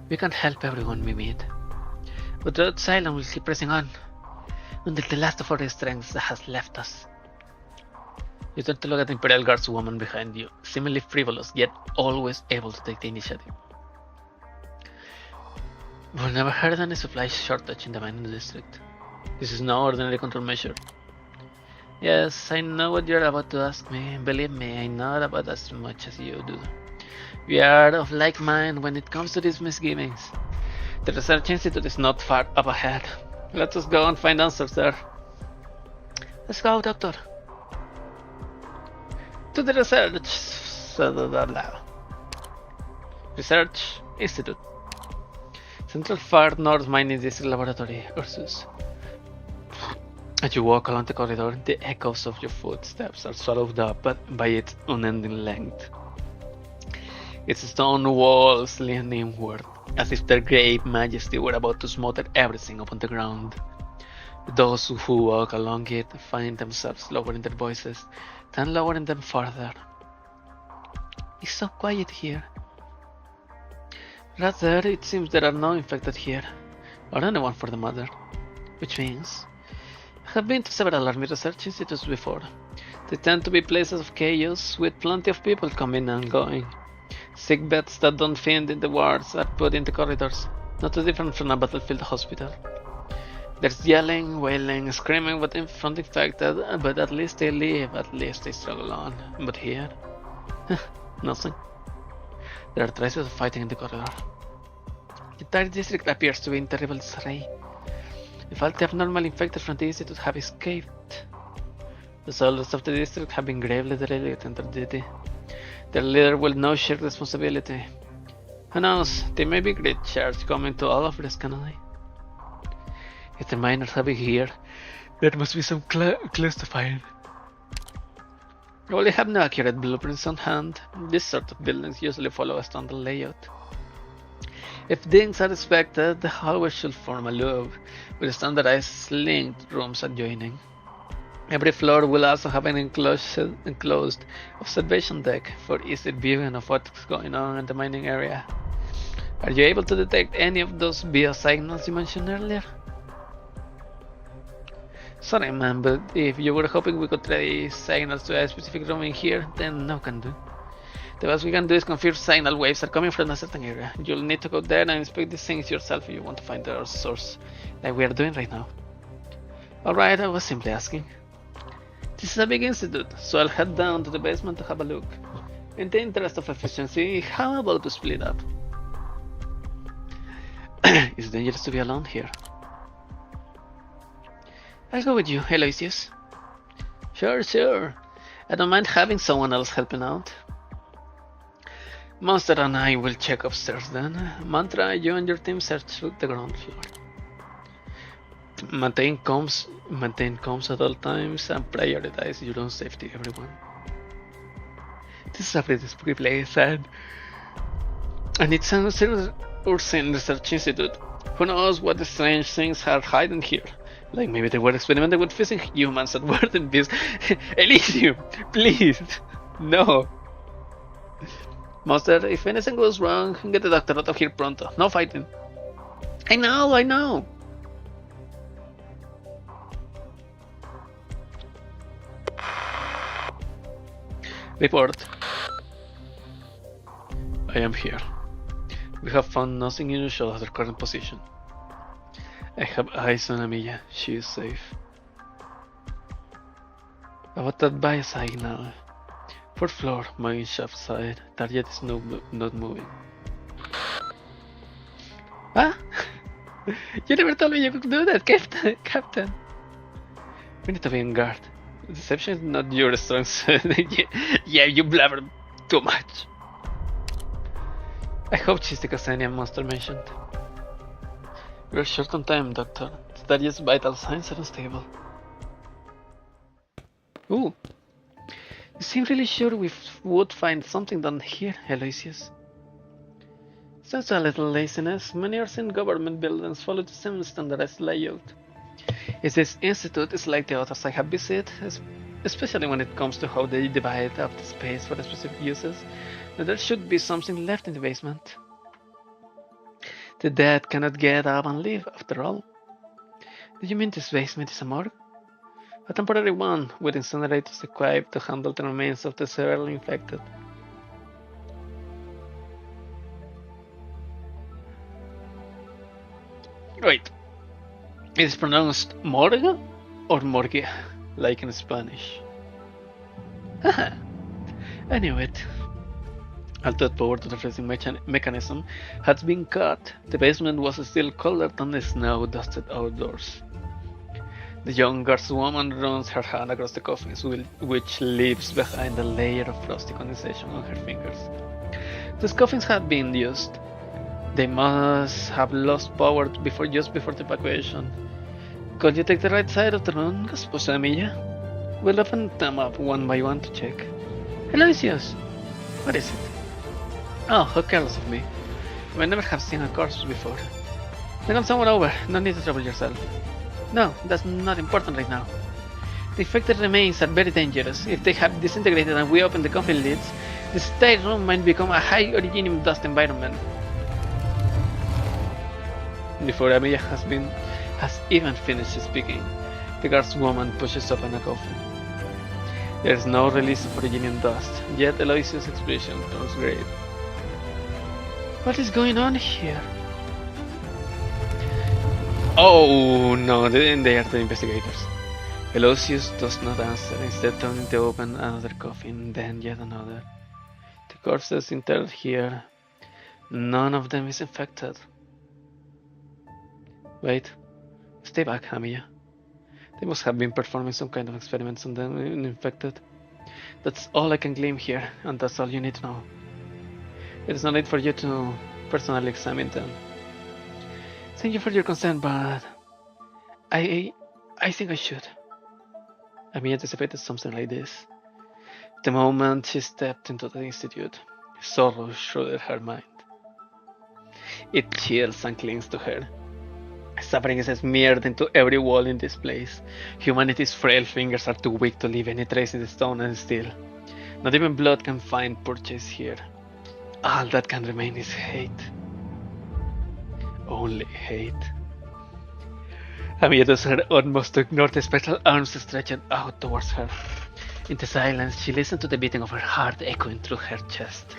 We can't help everyone we meet. But the asylum will keep pressing on until the last of our strength has left us. You turn to look at the Imperial Guards woman behind you, seemingly frivolous, yet always able to take the initiative. We've never heard any supply shortage in the mining district. This is no ordinary countermeasure. Yes, I know what you're about to ask me. Believe me, I know about as much as you do. We are of like mind when it comes to these misgivings. The research institute is not far up ahead. Let us go and find answers there. Let's go, Doctor. To the Research Institute. Central Far North Mining District Laboratory, Ursus. As you walk along the corridor, the echoes of your footsteps are swallowed up by its unending length. Its stone walls lean inward, as if their great majesty were about to smother everything upon the ground. Those who walk along it find themselves lowering their voices, then lowering them further. It's so quiet here. Rather, it seems there are no infected here, or anyone for the matter, which means I have been to several army research institutes before. They tend to be places of chaos, with plenty of people coming and going. Sick beds that don't fit in the wards are put in the corridors, not too different from a battlefield hospital. There's yelling, wailing, screaming from the infected, but at least they live, at least they struggle on. But here, nothing. There are traces of fighting in the corridor. The entire district appears to be in terrible disarray. If all the abnormal infected from the institute have escaped, the soldiers of the district have been gravely derelict in their duty. Their leader will now share responsibility. Who knows, there may be great shares coming to all of this colony. If the miners have it here, there must be some clues to find. While they have no accurate blueprints on hand, this sort of buildings usually follow a standard layout. If things are expected, the hallway should form a loop, with standardized linked rooms adjoining. Every floor will also have an enclosed observation deck for easy viewing of what's going on in the mining area. Are you able to detect any of those biosignals you mentioned earlier? Sorry man, but if you were hoping we could trace signals to a specific room in here, then no can do. The best we can do is confirm signal waves are coming from a certain area. You'll need to go there and inspect these things yourself if you want to find their source, like we are doing right now. Alright, I was simply asking. This is a big institute, so I'll head down to the basement to have a look. In the interest of efficiency, how about to split up? It's dangerous to be alone here. I'll go with you, Aloysius. Sure. I don't mind having someone else helping out. Monster and I will check upstairs then. Mantra, you and your team search the ground floor. Maintain comms at all times and prioritize your own safety, everyone. This is a pretty spooky place, and it's an Ursin Research Institute. Who knows what the strange things are hiding here? Like maybe they were experimenting with fishing humans that were in this Elysium. Please, no. Monster, if anything goes wrong, get the doctor out of here pronto. No fighting. I know. Report. I am here. We have found nothing unusual at her current position. I have eyes on Amiya. She is safe. About that biosignal. 4th floor, mine shaft side. Target is not moving. Ah? You never told me you could do that, Captain. We need to be on guard. Deception is not your strong suit. Yeah, you blabber too much. I hope she's the Cassanian monster mentioned. We're short on time, Doctor. Study's vital signs are unstable. Ooh. You seem really sure we would find something down here, Aloysius. Sounds a little laziness. Many Arsen government buildings follow the same standardized layout. This institute is like the others I have visited, especially when it comes to how they divide up the space for the specific uses. But there should be something left in the basement. The dead cannot get up and leave, after all. Do you mean this basement is a morgue? A temporary one, with incinerators equipped to handle the remains of the severely infected. Wait, it is pronounced morgue or morgue, like in Spanish? Haha, I knew it. Although power to the freezing mechanism had been cut, the basement was still colder than the snow-dusted outdoors. The young guardswoman runs her hand across the coffins, which leaves behind a layer of frosty condensation on her fingers. These coffins had been used. They must have lost power just before the evacuation. Could you take the right side of the room, Esposa Emilia? We'll open them up one by one to check. Aloysius! What is it? Oh, how careless of me. I never have seen a corpse before. Then come someone over, no need to trouble yourself. No, that's not important right now. The infected remains are very dangerous. If they have disintegrated and we open the coffin lids, the entire room might become a high originium dust environment. Before Emilia has even finished speaking, the guardswoman pushes open a coffin. There is no release of originium dust, yet Aloysius' expression turns grave. What is going on here? Oh no, they are the investigators. Aloysius does not answer, instead turning to open another coffin, then yet another. The corpses interred here, none of them is infected. Wait, stay back, Amiya. They must have been performing some kind of experiments on the infected. That's all I can glean here, and that's all you need to know. It is no need for you to personally examine them. Thank you for your concern, but I think I should. Amiya anticipated something like this. The moment she stepped into the institute, sorrow shrouded her mind. It chills and clings to her. Suffering is smeared into every wall in this place. Humanity's frail fingers are too weak to leave any trace in the stone and steel. Not even blood can find purchase here. All that can remain is hate. Only hate. Amiya does her utmost to ignore the spectral arms stretched out towards her. In the silence, she listened to the beating of her heart echoing through her chest.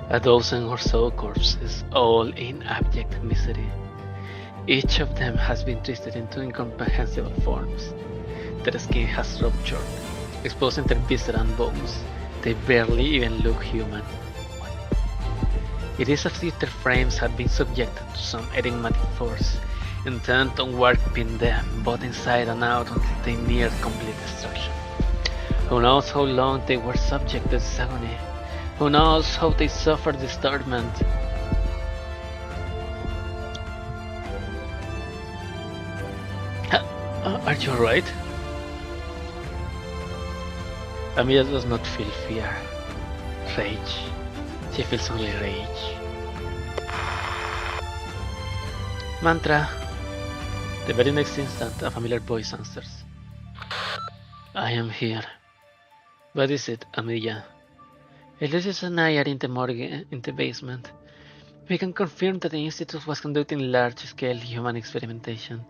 A dozen or so corpses, all in abject misery. Each of them has been twisted into incomprehensible forms. Their skin has ruptured, exposing their viscera and bones. They barely even look human. It is as if their frames had been subjected to some enigmatic force, intent on warping them both inside and out until they neared complete destruction. Who knows how long they were subject to this agony? Who knows how they suffered this torment? Are you alright? Amiya does not feel fear, rage. She feels only rage. Mantra. The very next instant, a familiar voice answers. I am here. What is it, Amiya? Aloysius and I are in the morgue in the basement. We can confirm that the Institute was conducting large-scale human experimentation.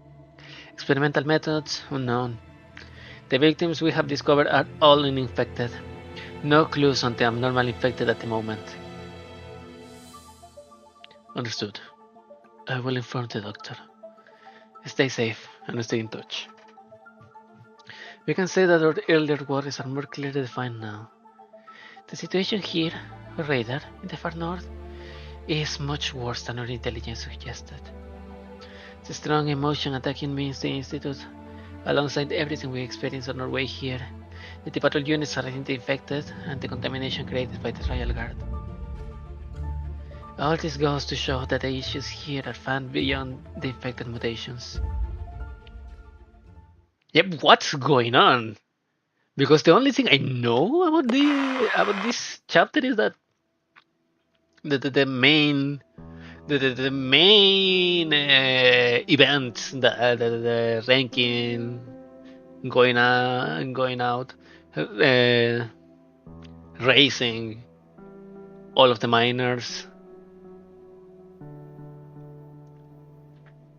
Experimental methods unknown. The victims we have discovered are all uninfected. No clues on the abnormal infected at the moment. Understood. I will inform the doctor. Stay safe and stay in touch. We can say that our earlier worries are more clearly defined now. The situation here, or rather, in the far north, is much worse than our intelligence suggested. The strong emotion attacking me in the Institute, alongside everything we experienced on our way here, The patrol units are infected and the contamination created by the Royal Guard. All this goes to show that the issues here are far beyond the infected mutations. Yep, what's going on? Because the only thing I know about this chapter is that the main events, the ranking, going out, racing all of the miners,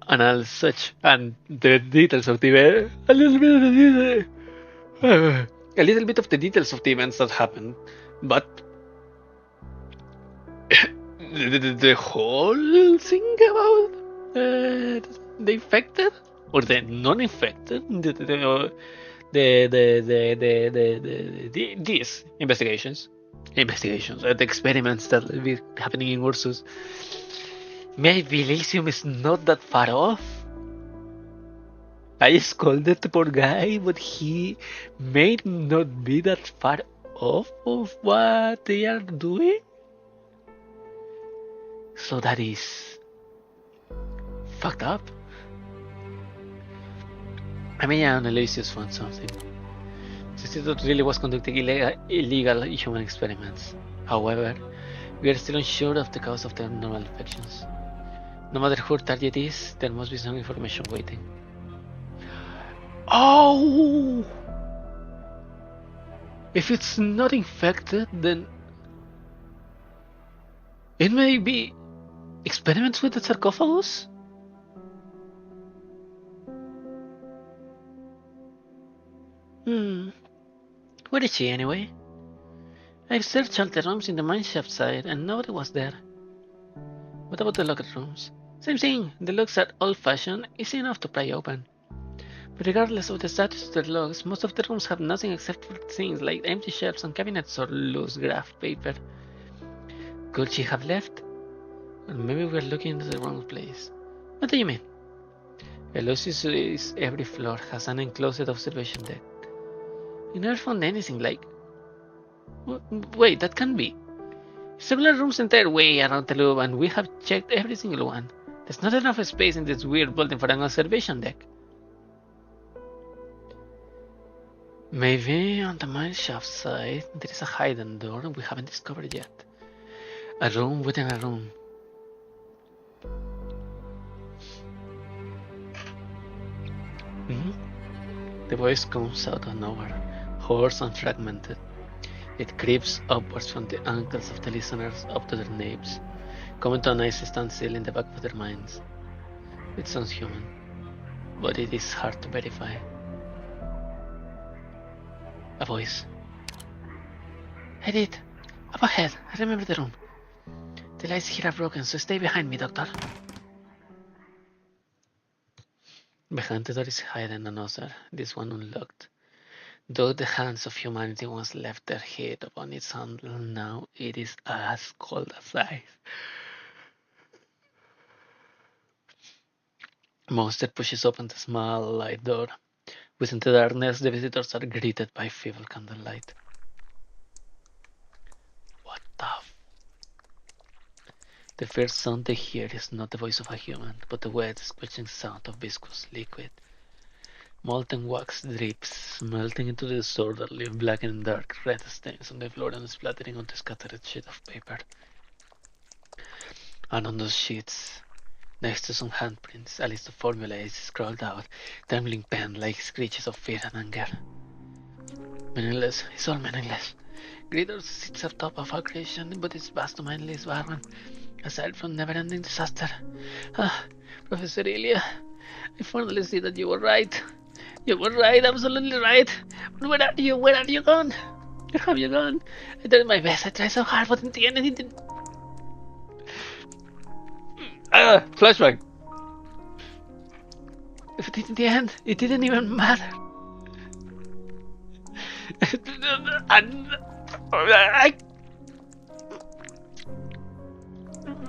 and all such, and the details of the a little bit of the details of the events that happened, but the whole thing about the infected or the non-infected, these investigations, the experiments that will be happening in Ursus. Maybe Elysium is not that far off. I scolded the poor guy, but he may not be that far off of what they are doing. So that is fucked up. I mean, yeah, Elysius found something. The institute really was conducting illegal human experiments. However, we are still unsure of the cause of the abnormal infections. No matter who the target is, there must be some information waiting. Oh! If it's not infected, then it may be experiments with the sarcophagus? Where is she anyway? I've searched all the rooms in the mineshaft side and nobody was there. What about the locker rooms? Same thing, the locks are old-fashioned, easy enough to pry open. But regardless of the status of the locks, most of the rooms have nothing except for things like empty shelves and cabinets or loose graph paper. Could she have left? Or maybe we're looking into the wrong place. What do you mean? Elusi's every floor has an enclosed observation deck. We never found anything like... Wait, that can't be. Several rooms the entire way around the loop and we have checked every single one. There's not enough space in this weird building for an observation deck. Maybe on the mineshaft side there is a hidden door we haven't discovered yet. A room within a room. The voice comes out of nowhere, hoarse and fragmented. It creeps upwards from the ankles of the listeners up to their naves, coming to a nice standstill in the back of their minds. It sounds human, but it is hard to verify. A voice. Edith, up ahead, I remember the room. The lights here are broken, so stay behind me, Doctor. Behind the door is hidden another, this one unlocked. Though the hands of humanity once left their head upon its handle, now it is as cold as ice. Monster pushes open the small light door. Within the darkness, the visitors are greeted by feeble candlelight. What the The first sound they hear is not the voice of a human, but the wet, squishing sound of viscous liquid. Molten wax drips, melting into the disorderly black and dark red stains on the floor and splattering on the scattered sheet of paper. And on those sheets, next to some handprints, a list of formulae is scrawled out, trembling pen like screeches of fear and anger. Meaningless, it's all meaningless. Greater sits atop of our creation, but its vast and mindless barren, aside from never-ending disaster. Ah, Professor Ilya, I finally see that you were right. You were right, absolutely right. But where are you? Where are you gone? Where have you gone? I did my best, I tried so hard, but in the end it didn't... Flashback. But in the end, it didn't even matter.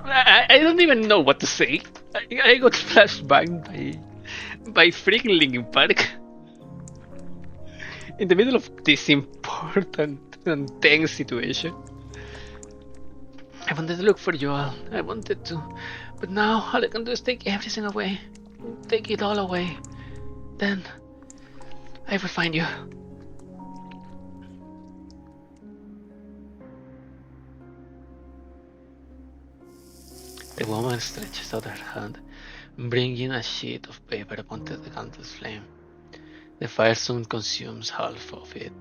I don't even know what to say. I got flashback by freaking Linkin Park. in the middle of this important and tense situation. I wanted to look for you all. I wanted to. But now all I can do is take everything away. Take it all away. Then I will find you. The woman stretches out her hand, bringing a sheet of paper upon the candle's flame. The fire soon consumes half of it.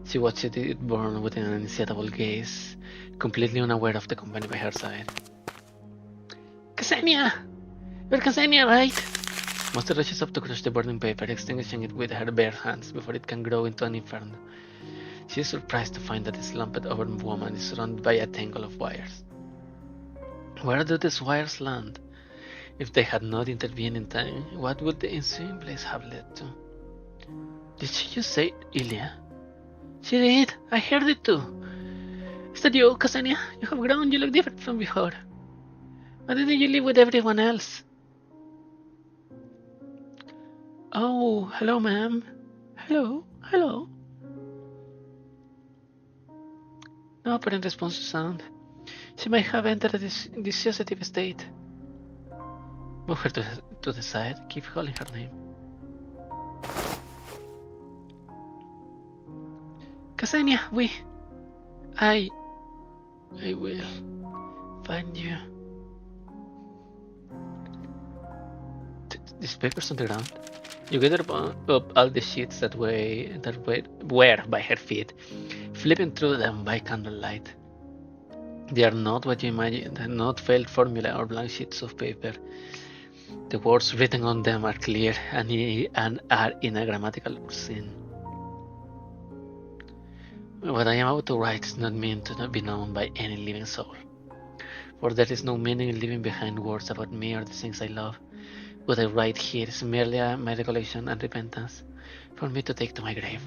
She watches it burn with an insatiable gaze, completely unaware of the company by her side. Ksenia! You're Ksenia, right? Monster rushes up to crush the burning paper, extinguishing it with her bare hands before it can grow into an inferno. She is surprised to find that the slumped over woman is surrounded by a tangle of wires. Where do these wires land? If they had not intervened in time, what would the ensuing blaze have led to? Did she just say Ilya? She did! I heard it too! Is that you, Ksenia? You have grown, you look different from before. Why didn't you live with everyone else? Oh, hello, ma'am. Hello, hello. No apparent response to sound. She might have entered a dissociative state. Move her to the side. Keep calling her name. Ksenia, I will find you. These papers on the ground. You gather up all the sheets that were by her feet, flipping through them by candlelight. They are not what you imagined, not failed formula or blank sheets of paper. The words written on them are clear and are in a grammatical scene. What I am about to write is not meant to be known by any living soul, for there is no meaning in leaving behind words about me or the things I love. What I write here is merely my recollection and repentance for me to take to my grave.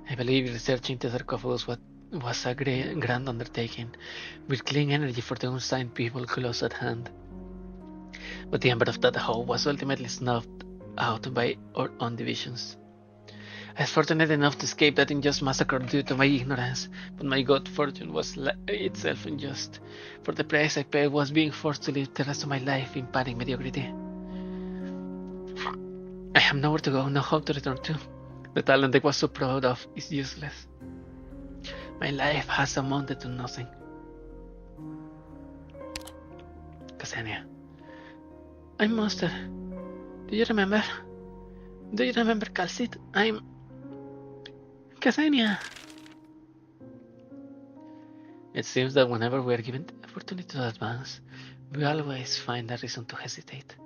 I believe researching the sarcophagus was a grand undertaking, with clean energy for the unsigned people close at hand. But the ember of that hope was ultimately snuffed out by our own divisions. I was fortunate enough to escape that unjust massacre due to my ignorance, but my good fortune was itself unjust, for the price I paid was being forced to live the rest of my life in panic mediocrity. I have nowhere to go, no hope to return to. The talent I was so proud of is useless. My life has amounted to nothing. Ksenia. I'm Monster. Do you remember? Do you remember Calcit? I'm... Ksenia. It seems that whenever we are given the opportunity to advance, we always find a reason to hesitate.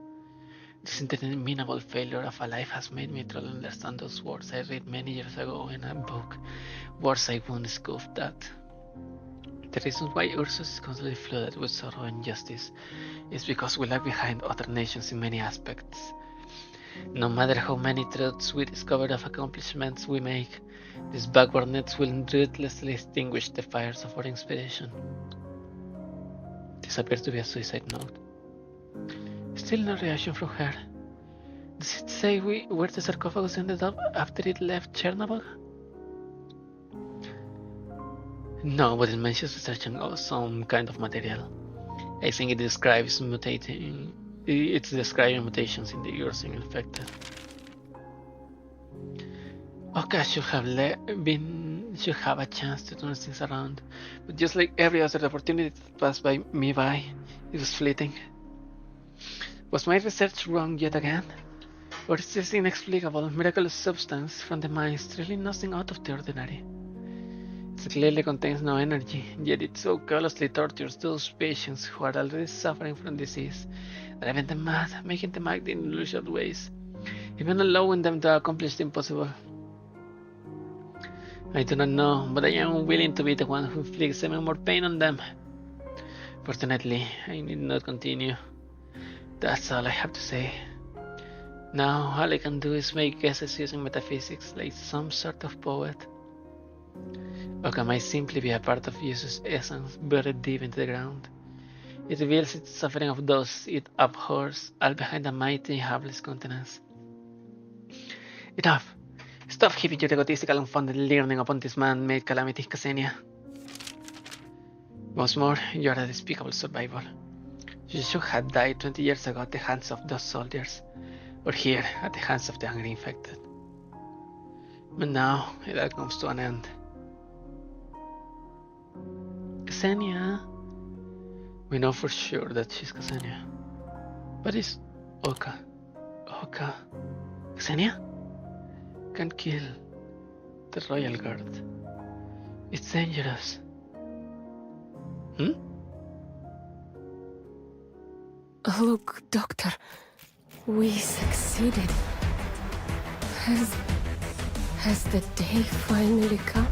This interminable failure of a life has made me try to understand those words I read many years ago in a book, words I won't scoff at. The reason why Ursus is constantly flooded with sorrow and injustice is because we lag behind other nations in many aspects. No matter how many truths we discover of accomplishments we make, these backwardness will ruthlessly extinguish the fires of our inspiration. This appears to be a suicide note. Still no reaction from her. Does it say where the sarcophagus ended up after it left Chernobyl? No, but it mentions researching some kind of material. I think it describes mutating. It's describing mutations in the ursine infected. Okay, should have a chance to turn things around, but just like every other opportunity that passed me by, it was fleeting. Was my research wrong yet again? Or is this inexplicable, miraculous substance from the mines really nothing out of the ordinary? It clearly contains no energy, yet it so callously tortures those patients who are already suffering from disease, driving them mad, making them act in unusual ways, even allowing them to accomplish the impossible. I do not know, but I am willing to be the one who inflicts even more pain on them. Fortunately, I need not continue. That's all I have to say. Now, all I can do is make guesses using metaphysics, like some sort of poet. Or can I simply be a part of Jesus' essence buried deep into the ground? It reveals its suffering of those it abhors, all behind a mighty, hapless countenance. Enough! Stop heaping your egotistical and funded learning upon this man-made calamity, Ksenia. Once more, you are a despicable survivor. You should have died 20 years ago at the hands of those soldiers, or here at the hands of the angry infected. But now, it all comes to an end. Ksenia. We know for sure that she's Ksenia. But it's Oka. Oka. Ksenia? Can kill the Royal Guard. It's dangerous. Look, Doctor. We succeeded. Has the day finally come?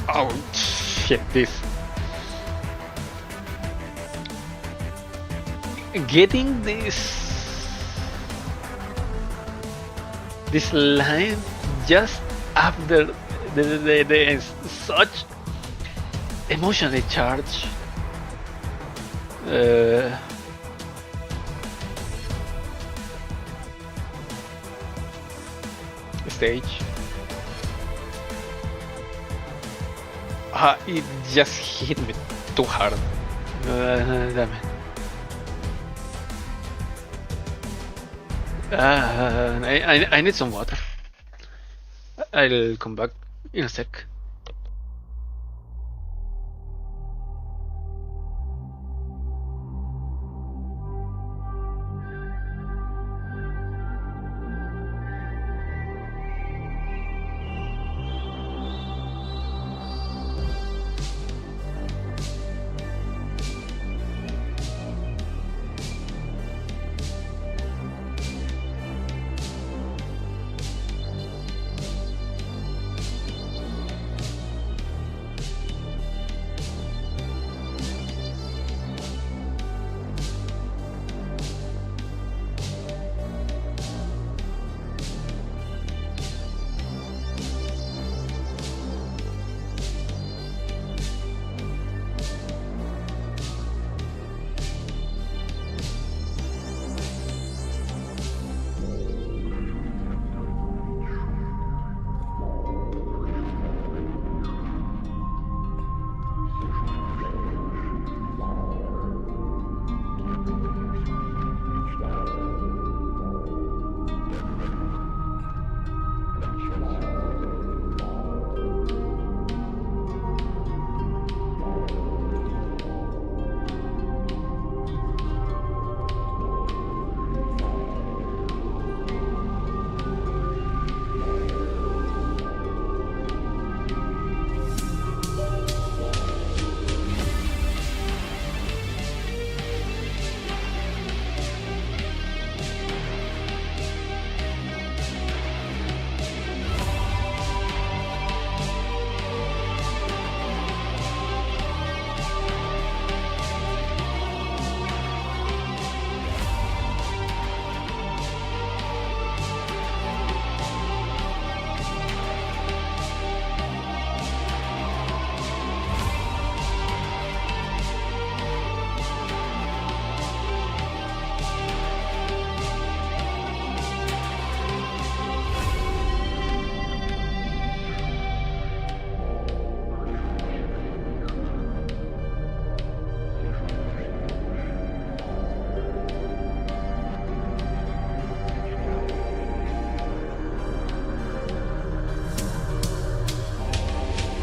Oh shit, this. Getting this line just after the such emotionally charged stage. It just hit me too hard. Damn it. I need some water. I'll come back in a sec.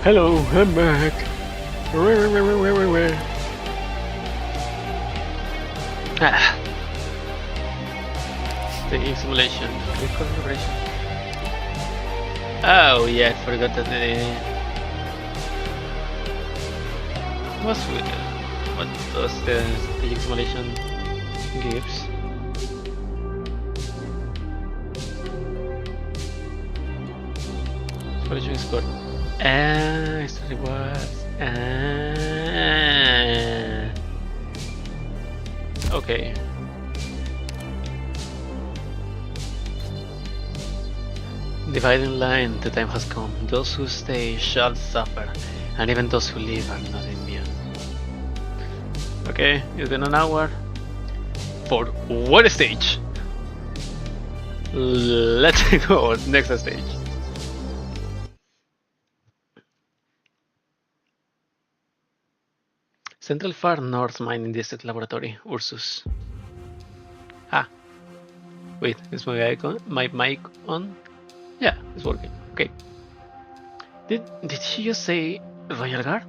Hello, I'm back. Where? Ah. Staging simulation. Click configuration. Oh yeah, I forgot that what does the staging simulation gives? Simulation score. It's rewards. Okay. Dividing line, the time has come. Those who stay shall suffer, and even those who leave are not immune. Okay, it's been an hour for one stage. Let's go next stage. Central Far North Mining District Laboratory, Ursus. Ah, wait, is my mic on? Yeah, it's working. Okay. Did she just say Royal Guard?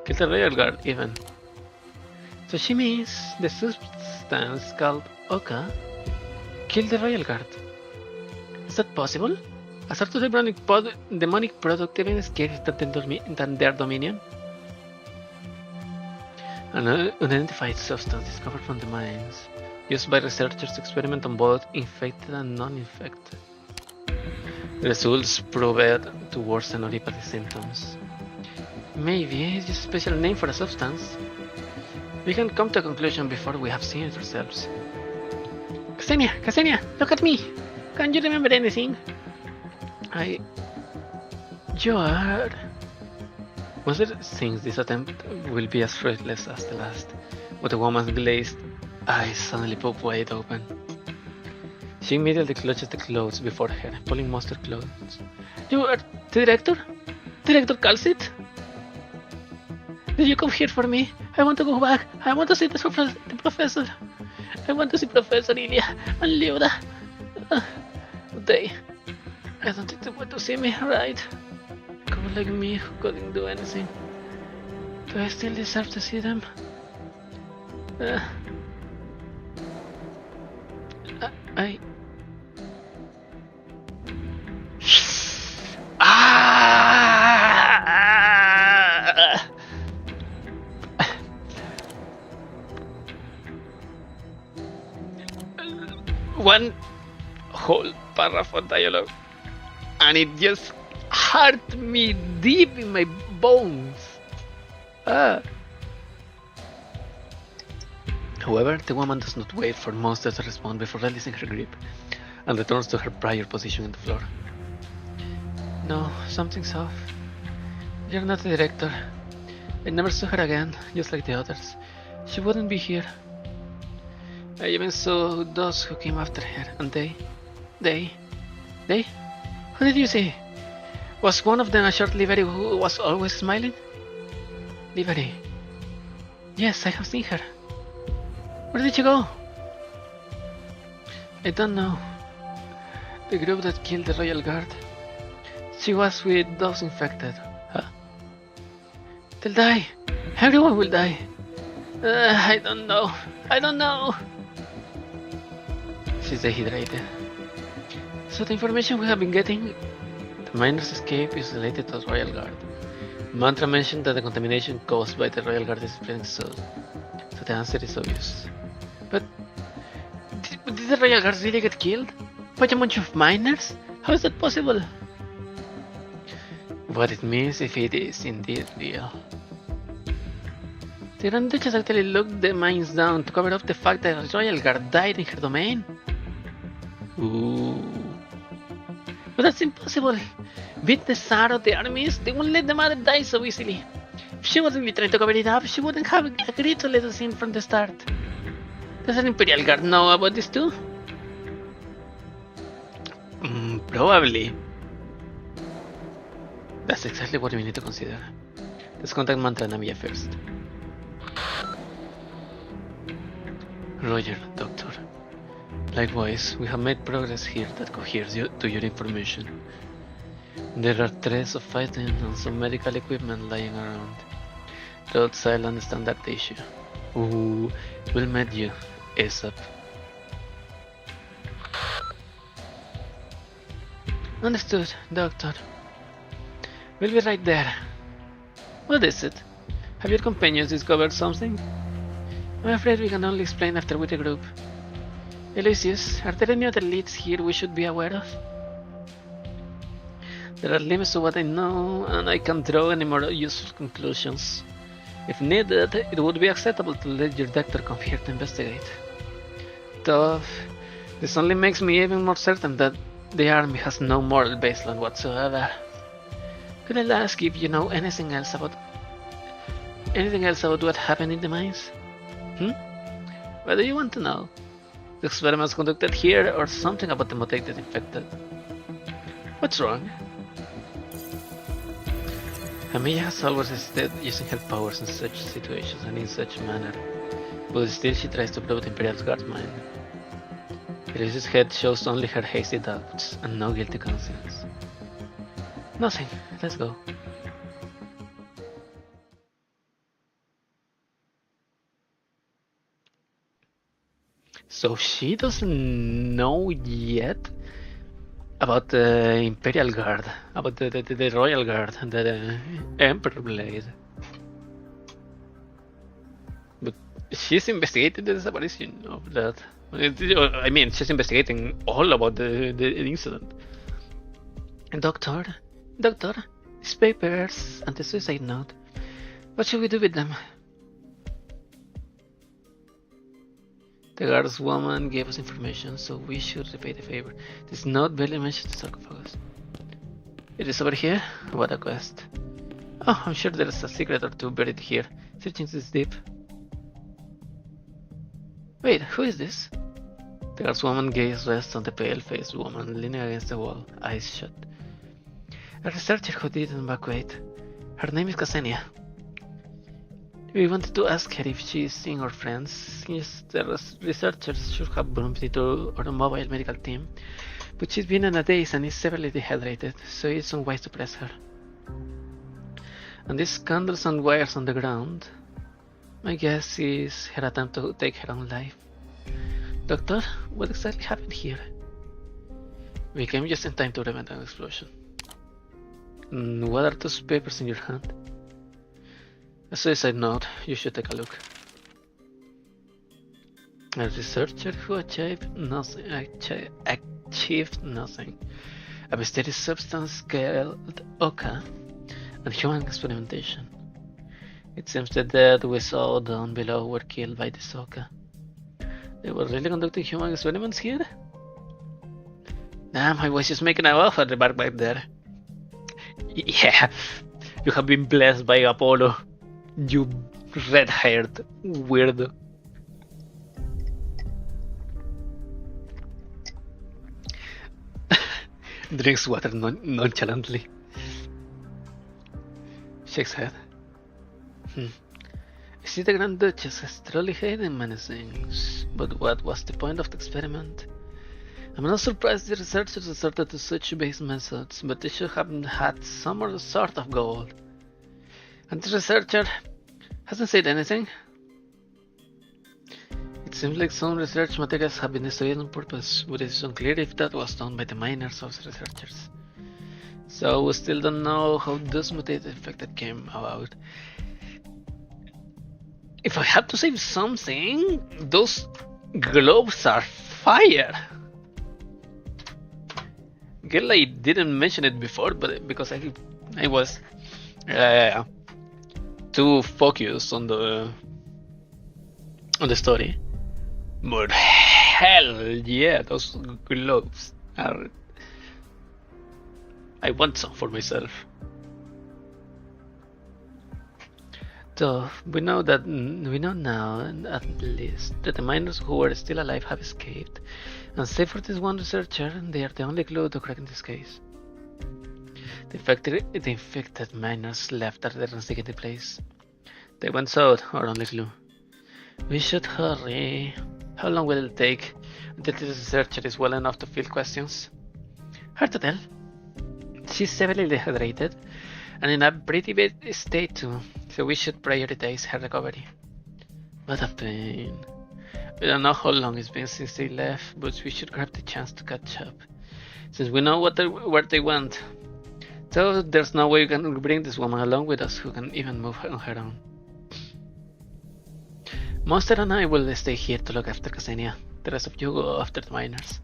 Kill the Royal Guard even. So she means the substance called Oka killed the Royal Guard. Is that possible? A sort of demonic product even scarier than their dominion? An unidentified substance discovered from the mines, used by researchers to experiment on both infected and non-infected. The results proved to worsen Oripathy symptoms. Maybe it's just a special name for a substance. We can come to a conclusion before we have seen it ourselves. Ksenia, look at me! Can you remember anything? You are... Monster thinks this attempt will be as fruitless as the last, but the woman's glazed eyes suddenly pop wide open. She immediately clutches the clothes before her, pulling Monster's clothes. You are the director? Director Calcit? Did you come here for me? I want to go back. I want to see the professor. I want to see Professor Ilya and Lyuda. I don't think they want to see me, right? Couple like me who couldn't do anything. Do I still deserve to see them? One whole paragraph of dialogue, and it just hurt me deep in my bones. However, the woman does not wait for Monster to respond before releasing her grip, and returns to her prior position on the floor. No, something's off. You're not the director. I never saw her again, just like the others. She wouldn't be here. I even saw those who came after her, and they? Who did you see? Was one of them a short livery who was always smiling? Livery. Yes, I have seen her. Where did she go? I don't know. The group that killed the Royal Guard. She was with those infected. Huh? They'll die. Everyone will die. I don't know. She's dehydrated. So the information we have been getting, the miner's escape is related to the Royal Guard. Mantra mentioned that the contamination caused by the Royal Guard is spreading so the answer is obvious. But did the Royal Guards really get killed? By a bunch of miners? How is that possible? What it means if it is indeed real. The Grand Duchess actually locked the mines down to cover up the fact that the Royal Guard died in her domain. Ooh. But that's impossible. Beat the Tsar of the armies, they won't let the mother die so easily. If she wasn't really trying to cover it up, she wouldn't have agreed to let us in from the start. Does an Imperial Guard know about this too? Probably. That's exactly what we need to consider. Let's contact Mantra Namiya first. Roger, Doctor. Likewise, we have made progress here that coheres to your information. There are threats of fighting and some medical equipment lying around. Rhodes Island standard issue. Ooh, we'll meet you ASAP. Understood, Doctor. We'll be right there. What is it? Have your companions discovered something? I'm afraid we can only explain after we regroup. Elysius, are there any other leads here we should be aware of? There are limits to what I know, and I can't draw any more useful conclusions. If needed, it would be acceptable to let your doctor come here to investigate. Though, this only makes me even more certain that the army has no moral baseline whatsoever. Could I ask if you know anything else about what happened in the mines? What do you want to know? The experiments conducted here, or something about the mutated infected. What's wrong? Amiya has always hesitated using her powers in such situations and in such manner, but still she tries to blow the Imperial Guard's mind. Elise's head shows only her hasty doubts and no guilty conscience. Nothing. Let's go. So she doesn't know yet about the Imperial Guard, about the Royal Guard, and the Emperor Blade. But she's investigating the disappearance of that. I mean, she's investigating all about the incident. Doctor, these papers and the suicide note. What should we do with them? The guardswoman gave us information, so we should repay the favor. This note barely mentions the sarcophagus. It is over here? What a quest. Oh, I'm sure there is a secret or two buried here. Searching this deep. Wait, who is this? The guardswoman's gaze rests on the pale-faced woman leaning against the wall, eyes shut. A researcher who didn't evacuate. Her name is Ksenia. We wanted to ask her if she is seeing her friends, since the researchers should have bumped into our mobile medical team, but she's been in a daze and is severely dehydrated, so it's unwise to press her. And these candles and wires on the ground, my guess is her attempt to take her own life. Doctor, what exactly happened here? We came just in time to prevent an explosion. What are those papers in your hand? A suicide note. You should take a look. A researcher who achieved nothing. A mysterious substance called Oka, and human experimentation. It seems the dead we saw down below were killed by this Oka. They were really conducting human experiments here? Damn, I was just making a laugh at the back there. Yeah, you have been blessed by Apollo. You red-haired weirdo. Drinks water nonchalantly. Shakes head. I see the Grand Duchess has truly hidden many things, but what was the point of the experiment? I'm not surprised the researchers resorted to such base methods, but they should have had some other sort of goal. And the researcher hasn't said anything. It seems like some research materials have been destroyed on purpose, but it is unclear if that was done by the miners or the researchers. So we still don't know how this mutated infected came about. If I have to say something, those globes are fire. Girl, I didn't mention it before, but because I was too focused on the story. But hell yeah, those globes are. I want some for myself. So we know now at least that the miners who are still alive have escaped, and save for this one researcher, they are the only clue to cracking this case. The infected miners left after investigating the place. They went south, our only clue. We should hurry. How long will it take until the researcher is well enough to field questions? Hard to tell. She's severely dehydrated and in a pretty bad state too, so we should prioritize her recovery. What a pain. We don't know how long it's been since they left, but we should grab the chance to catch up, since we know where they went. So there's no way we can bring this woman along with us who can even move on her own. Monster and I will stay here to look after Ksenia. The rest of you go after the miners.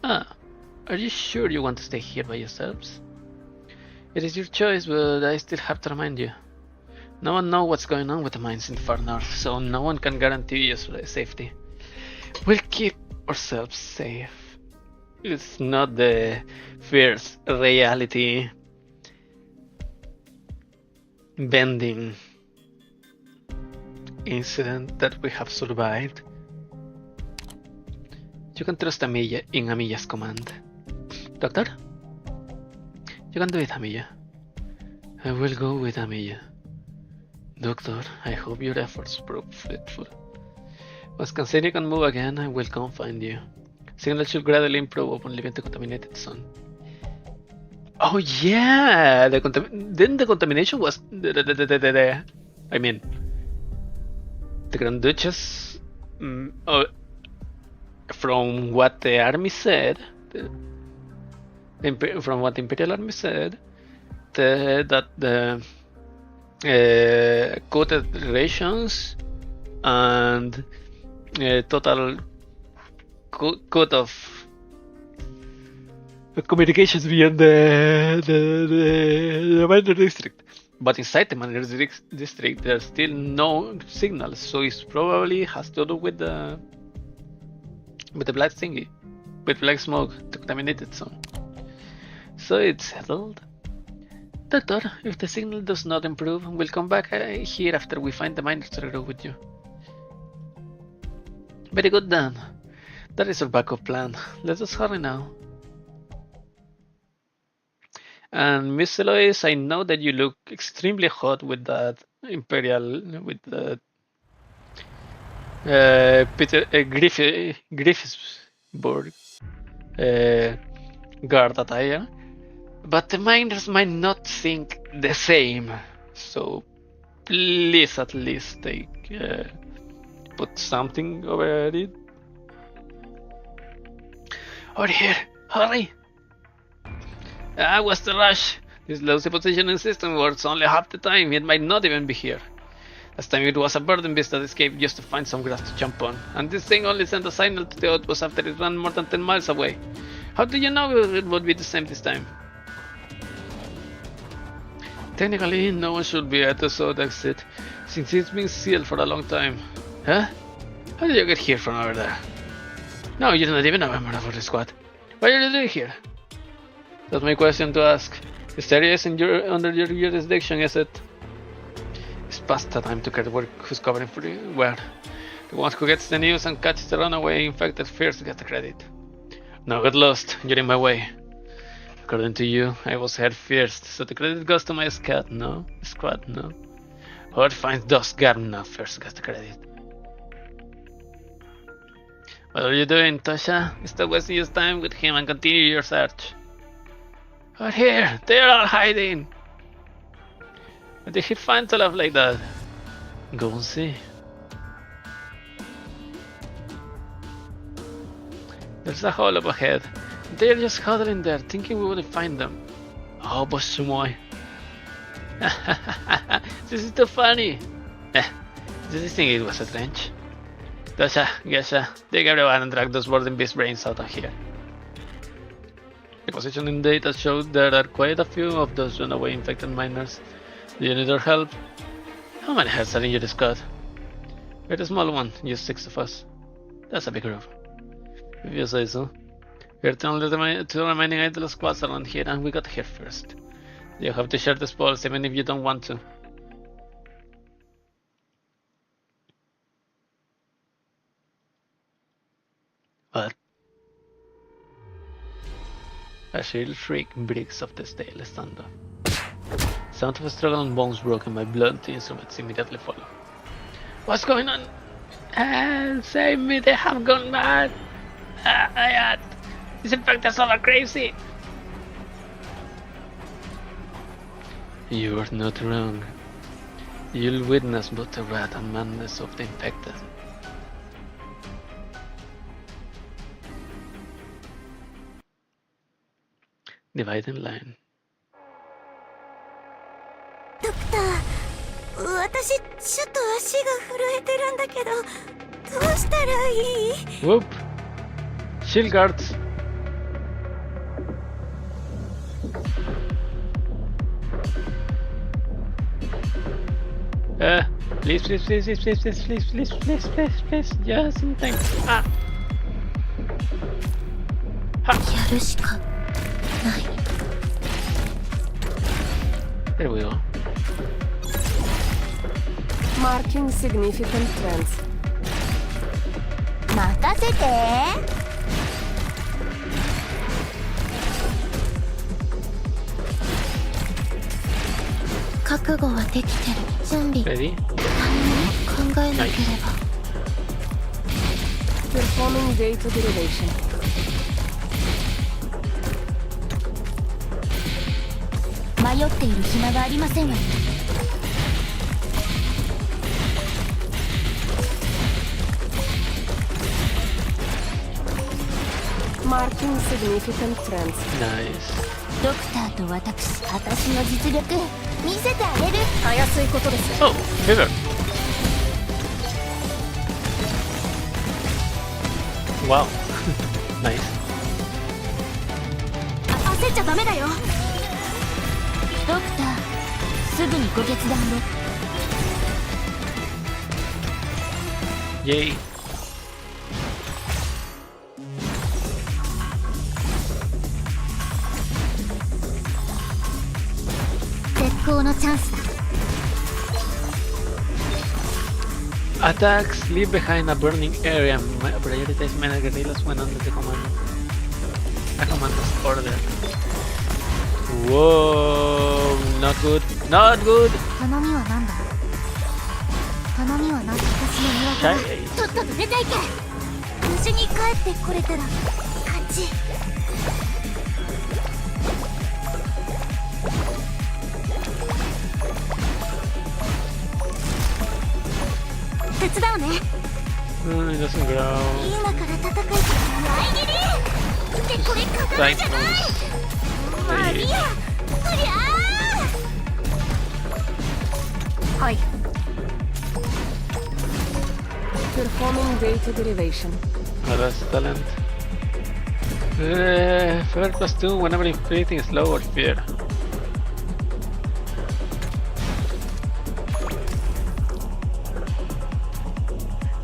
Ah, are you sure you want to stay here by yourselves? It is your choice, but I still have to remind you. No one knows what's going on with the mines in the far north, so no one can guarantee your safety. We'll keep ourselves safe. It's not the fierce reality bending incident that we have survived. You can trust Amiya in Amiya's command. Doctor? You can do it, Amiya. I will go with Amiya. Doctor, I hope your efforts prove fruitful. Once Cansini can move again, I will come find you. Signal should gradually improve upon leaving the contaminated zone. Oh yeah! Then the contamination was... I mean... The Grand Duchess... from what the army said... from what the Imperial Army said... that the... quoted rations... and... total... cut of... communications beyond the minor district. But inside the minor district there's still no signals, so it probably has to do with the black thingy, with black smoke, the contaminated zone. So it's settled. Doctor, if the signal does not improve, we'll come back here after we find the miners to agree with you. Very good then. That is our backup plan. Let us hurry now. And Miss Eloise, I know that you look extremely hot with that Imperial, with the Griffithsburg guard attire, but the miners might not think the same. So please at least take put something over it. Over here, hurry! What's the rush? This lousy positioning system works only half the time, it might not even be here. Last time it was a burden beast that escaped just to find some grass to jump on, and this thing only sent a signal to the outpost after it ran more than 10 miles away. How do you know it would be the same this time? Technically, no one should be at the south exit, since it's been sealed for a long time. Huh? How did you get here from over there? No, you're not even a member of the squad. What are you doing here? That's my question to ask. This area is under your jurisdiction, is it? It's past the time to care who's covering for you. Where? The one who gets the news and catches the runaway infected first gets the credit. Now get lost, you're in my way. According to you, I was here first, so the credit goes to my squad, no? Whoever finds Dust Garna first gets the credit. What are you doing, Tasha? Stop wasting your time with him and continue your search. Out here! They're all hiding! Where did he find stuff like that? Go and see. There's a hole up ahead. They're just huddling there, thinking we wouldn't find them. Oh, but sumoy. This is too funny. Did you think it was a trench? Dasha, Gesha, take everyone and drag those boarding beast brains out of here. The positioning data showed there are quite a few of those runaway infected miners. Do you need our help? How many heads are in your squad? We're a small one, just 6 of us. That's a big group. If you say so. We're the only two remaining idle squads around here, and we got here first. You have to share the spoils even if you don't want to. What? A shrill shriek breaks off the stale stand-up. Sound of a struggle and bones broken by blunt instruments immediately follow. What's going on? Save me, they have gone mad! These infectors are crazy! You are not wrong. You'll witness both the wrath and madness of the infected. Dividing line. Doctor, 私ちょっと足が震えてるんだけど、どうしたらいい? Whoop! Shield guards. Please, just in time. Ah! Ha! やるしかない。 There we go. Marking significant trends. 任せて。覚悟はできてる。準備 Ready? 何も考えなければ。Performing data derivation. 迷っている暇がありませんわよ。Marking significant trends. Nice. ドクターと私の実力見せてあげる。たやすいことです。Oh, feather. Wow. Nice. 焦っちゃダメだよ。ドクター、すぐにご決断を。Yay. 絶好のチャンスだ。Attacks leave behind a burning area. Prioritize mana guerrillas when under the a commander's order. Whoa, not good. Not good. 頼みは何だ。頼みは何だ。私の庭から Shy. とっとと出ていけ。無事に帰ってこれたら勝ち。手伝うね。It doesn't grow. 今から戦い前切りってこれ刀じゃない。マリア、うりゃー。はい。 Performing data derivation. Oh, that's talent. Fear +2 whenever inflicting slow or fear.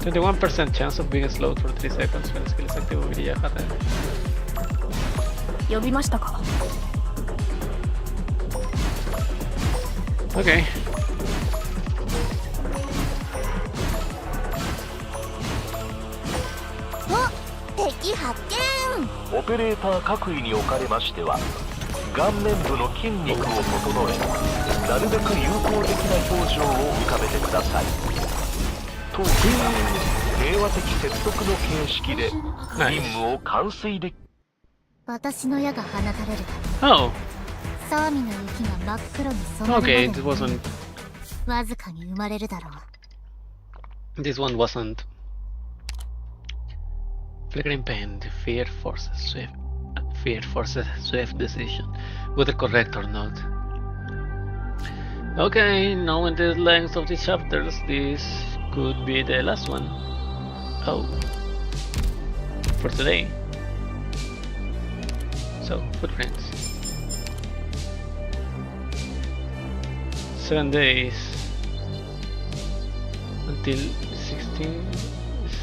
%chance of being slowed for 3 seconds when skill is active. 呼びましたか。 Okay. お、敵発見。オペレーター各位におかれましては、顔面部の筋肉を整え、なるべく友好的な表情を浮かべてください。当機は平和的説得の形式で任務を完遂でき。私の矢が放たれる。 Oh, サーミの雪が真っ黒に染まる okay. ま This で wasn't. わずかに生まれるだろう。 This one wasn't. Flickering pain. The fear forces swift decision, whether correct or not. Okay, knowing the length of the chapters, this could be the last one. Oh, for today. So, footprints. 7 days until 16,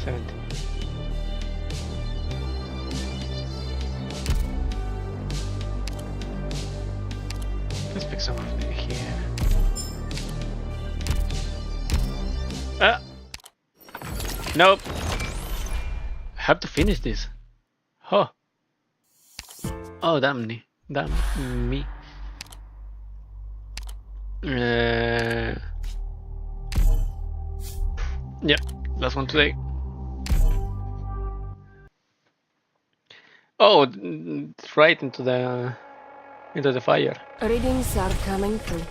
17. Let's pick some of them here. Ah! Nope! I have to finish this. Huh. Oh, damn me. Damn me. Yeah, last one today. Oh, right into the fire. Readings are coming through.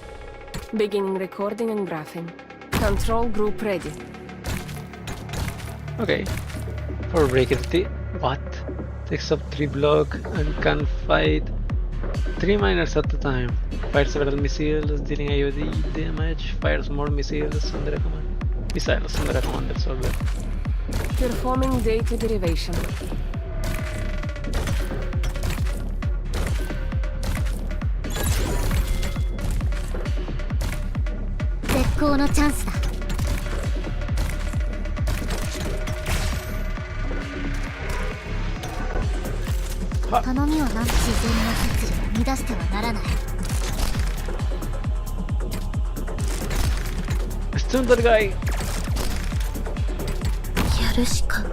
Beginning recording and graphing. Control group ready. Okay. For breakability, what? Takes up 3 block and can fight 3 miners at a time. Fires several missiles, dealing AOD damage. Fires more missiles under a command. Missiles under a commander solver. Performing data derivation. 絶好のチャンスだ。頼みはな。自然の摂理を乱してはならない。 Stun that guy! やるしかない。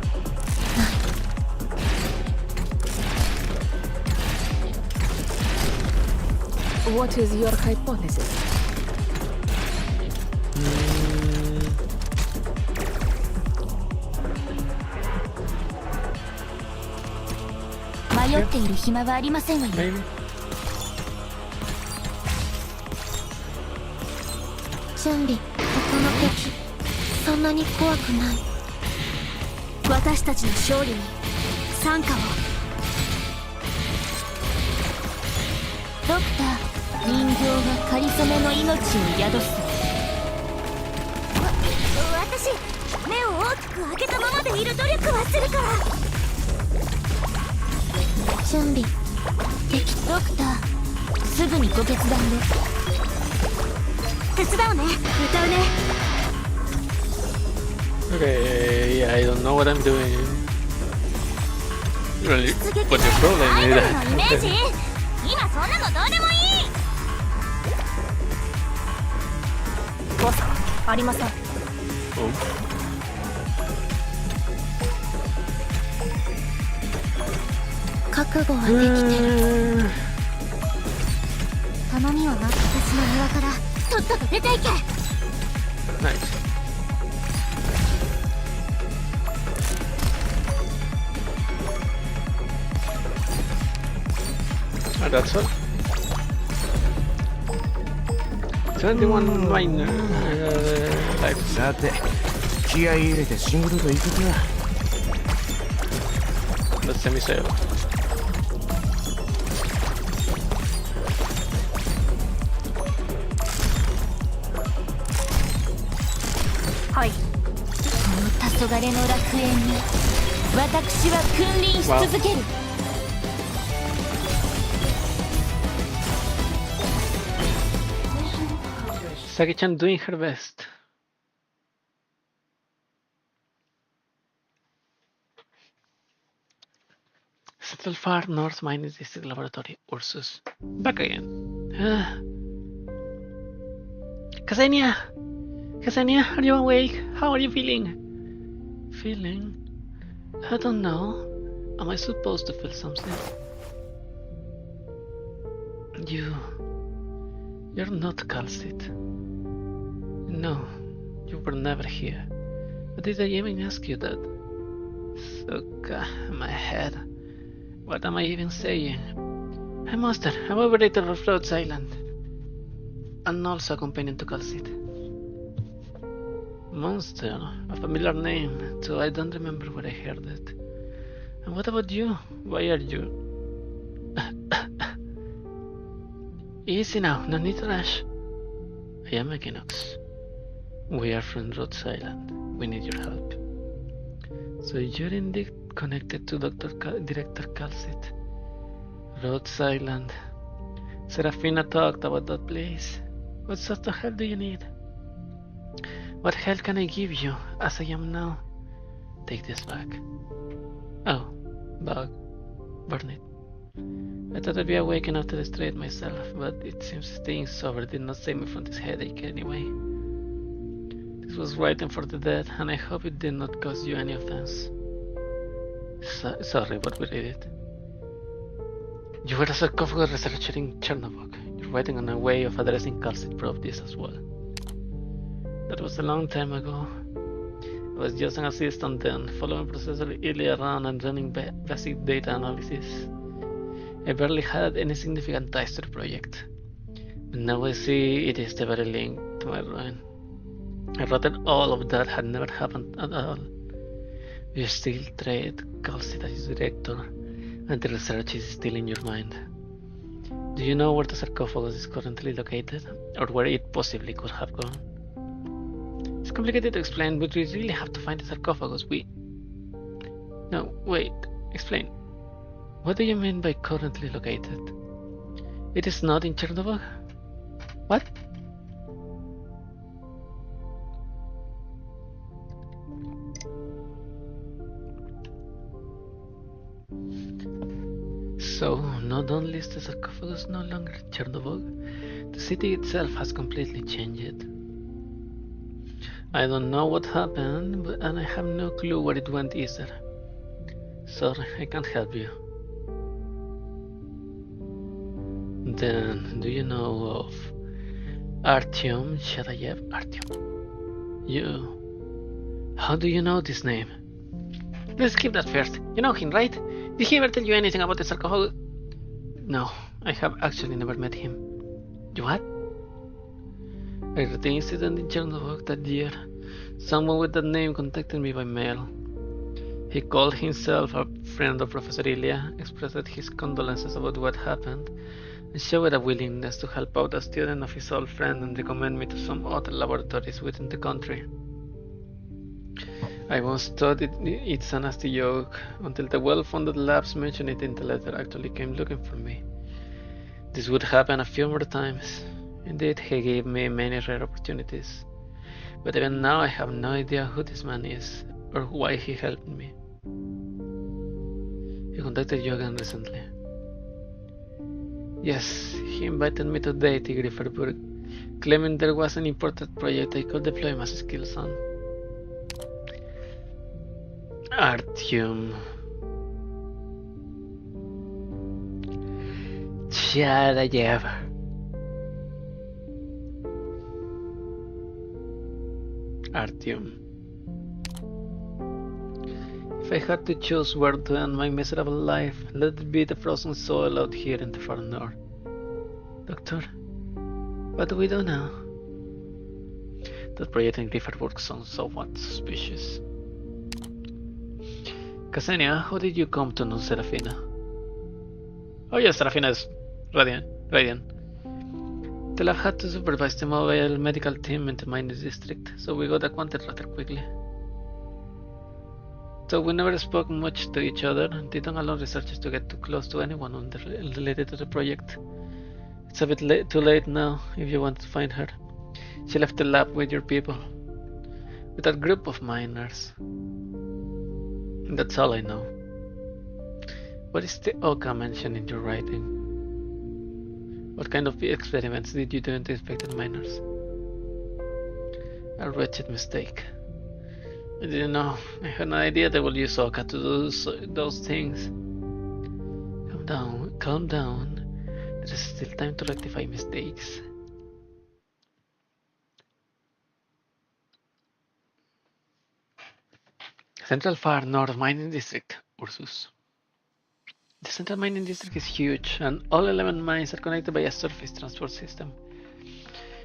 What is your hypothesis? 迷っている暇はありませんわよ。 Maybe. 準備、ここの敵そんなに怖くない。私たちの勝利に参加を。ドクター、人形がかりそめの命を宿す。私、目を大きく開けたままでいる努力はするから。準備、敵。ドクター、すぐにご決断で。手伝うね、歌うね。 Okay, I don't know what I'm doing. Really, 出撃 what's your problem アイ with ドルのイメージ that? 今そんなのどうでもいい。ボス、ありません。 Oh. 覚悟はできてる。頼みをな、私の庭からとっとと出ていけ。 Nice. Oh, that's all. 21 minor life. さて気合い入れて仕事と行くか。 Let's semi-sail. はい。この黄昏の楽園に私は君臨し続ける。 Saki-chan doing her best. Settle far north minus district laboratory. Ursus. Back again. Ksenia! Ksenia, are you awake? How are you feeling? Feeling? I don't know. Am I supposed to feel something? You're not Calcit. No, you were never here. But did I even ask you that? Suka, my head. What am I even saying? A monster, I'm operator of Rhodes Island. And also a companion to Calcit. Monster, a familiar name, so I don't remember where I heard it. And what about you? Why are you? Easy now, no need to rush. I am Equinox. We are from Rhodes Island. We need your help. So you're indeed connected to Director Calcit. Rhodes Island. Serafina talked about that place. What sort of help do you need? What help can I give you, as I am now? Take this bag. Oh, bag. Burn it. I thought I'd be awake enough to destroy it myself, but it seems staying sober did not save me from this headache anyway. This was writing for the dead, and I hope it did not cause you any offense. Sorry, but we read it. You were a sarcophagus researcher in Chernobog. Your writing on a way of addressing Calcit proved this as well. That was a long time ago. I was just an assistant then, following Professor Ilya around and running basic data analysis. I barely had any significant ties to the project. But now I see it is the very link to my ruin. I thought all of that had never happened at all. You still trade Calcit as director, and the research is still in your mind. Do you know where the sarcophagus is currently located, or where it possibly could have gone? It's complicated to explain, but we really have to find the sarcophagus. No, wait, explain. What do you mean by currently located? It is not in Chernobog? What? So, not only is the sarcophagus no longer in Chernobog, the city itself has completely changed. I don't know what happened, and I have no clue where it went either. Sorry, I can't help you. Then, do you know of Artyom Shadayev? Artyom. You... How do you know this name? Let's skip that first. You know him, right? Did he ever tell you anything about the sarcophagus? No, I have actually never met him. You what? I read the incident in journal book that year. Someone with that name contacted me by mail. He called himself a friend of Professor Ilya, expressed his condolences about what happened, and showed a willingness to help out a student of his old friend and recommend me to some other laboratories within the country. I once thought it's a nasty joke, until the well-funded labs mentioned it in the letter actually came looking for me. This would happen a few more times. Indeed, he gave me many rare opportunities. But even now I have no idea who this man is, or why he helped me. He contacted you again recently. Yes, he invited me to date Grifferburg, claiming there was an important project I could deploy my skills on. Artyom. Chadayev. Artyom. If I had to choose where to end my miserable life, let it be the frozen soil out here in the far north. Doctor, what do we do now? That project in Grifferburg sounds somewhat suspicious. Ksenia, how did you come to know Serafina? Oh yes, Serafina is Radiant. The lab had to supervise the mobile medical team in the mining district, so we got acquainted rather quickly. So we never spoke much to each other, didn't allow researchers to get too close to anyone related to the project. It's a bit too late now if you want to find her. She left the lab with your people, with that group of miners. And that's all I know. What is the Oka mentioned in your writing? What kind of experiments did you do to infected miners? A wretched mistake. I didn't know. I had no idea they would use Oka to do those things. Calm down. There is still time to rectify mistakes. Central Far North Mining District, Ursus. The Central Mining District is huge, and all 11 mines are connected by a surface transport system.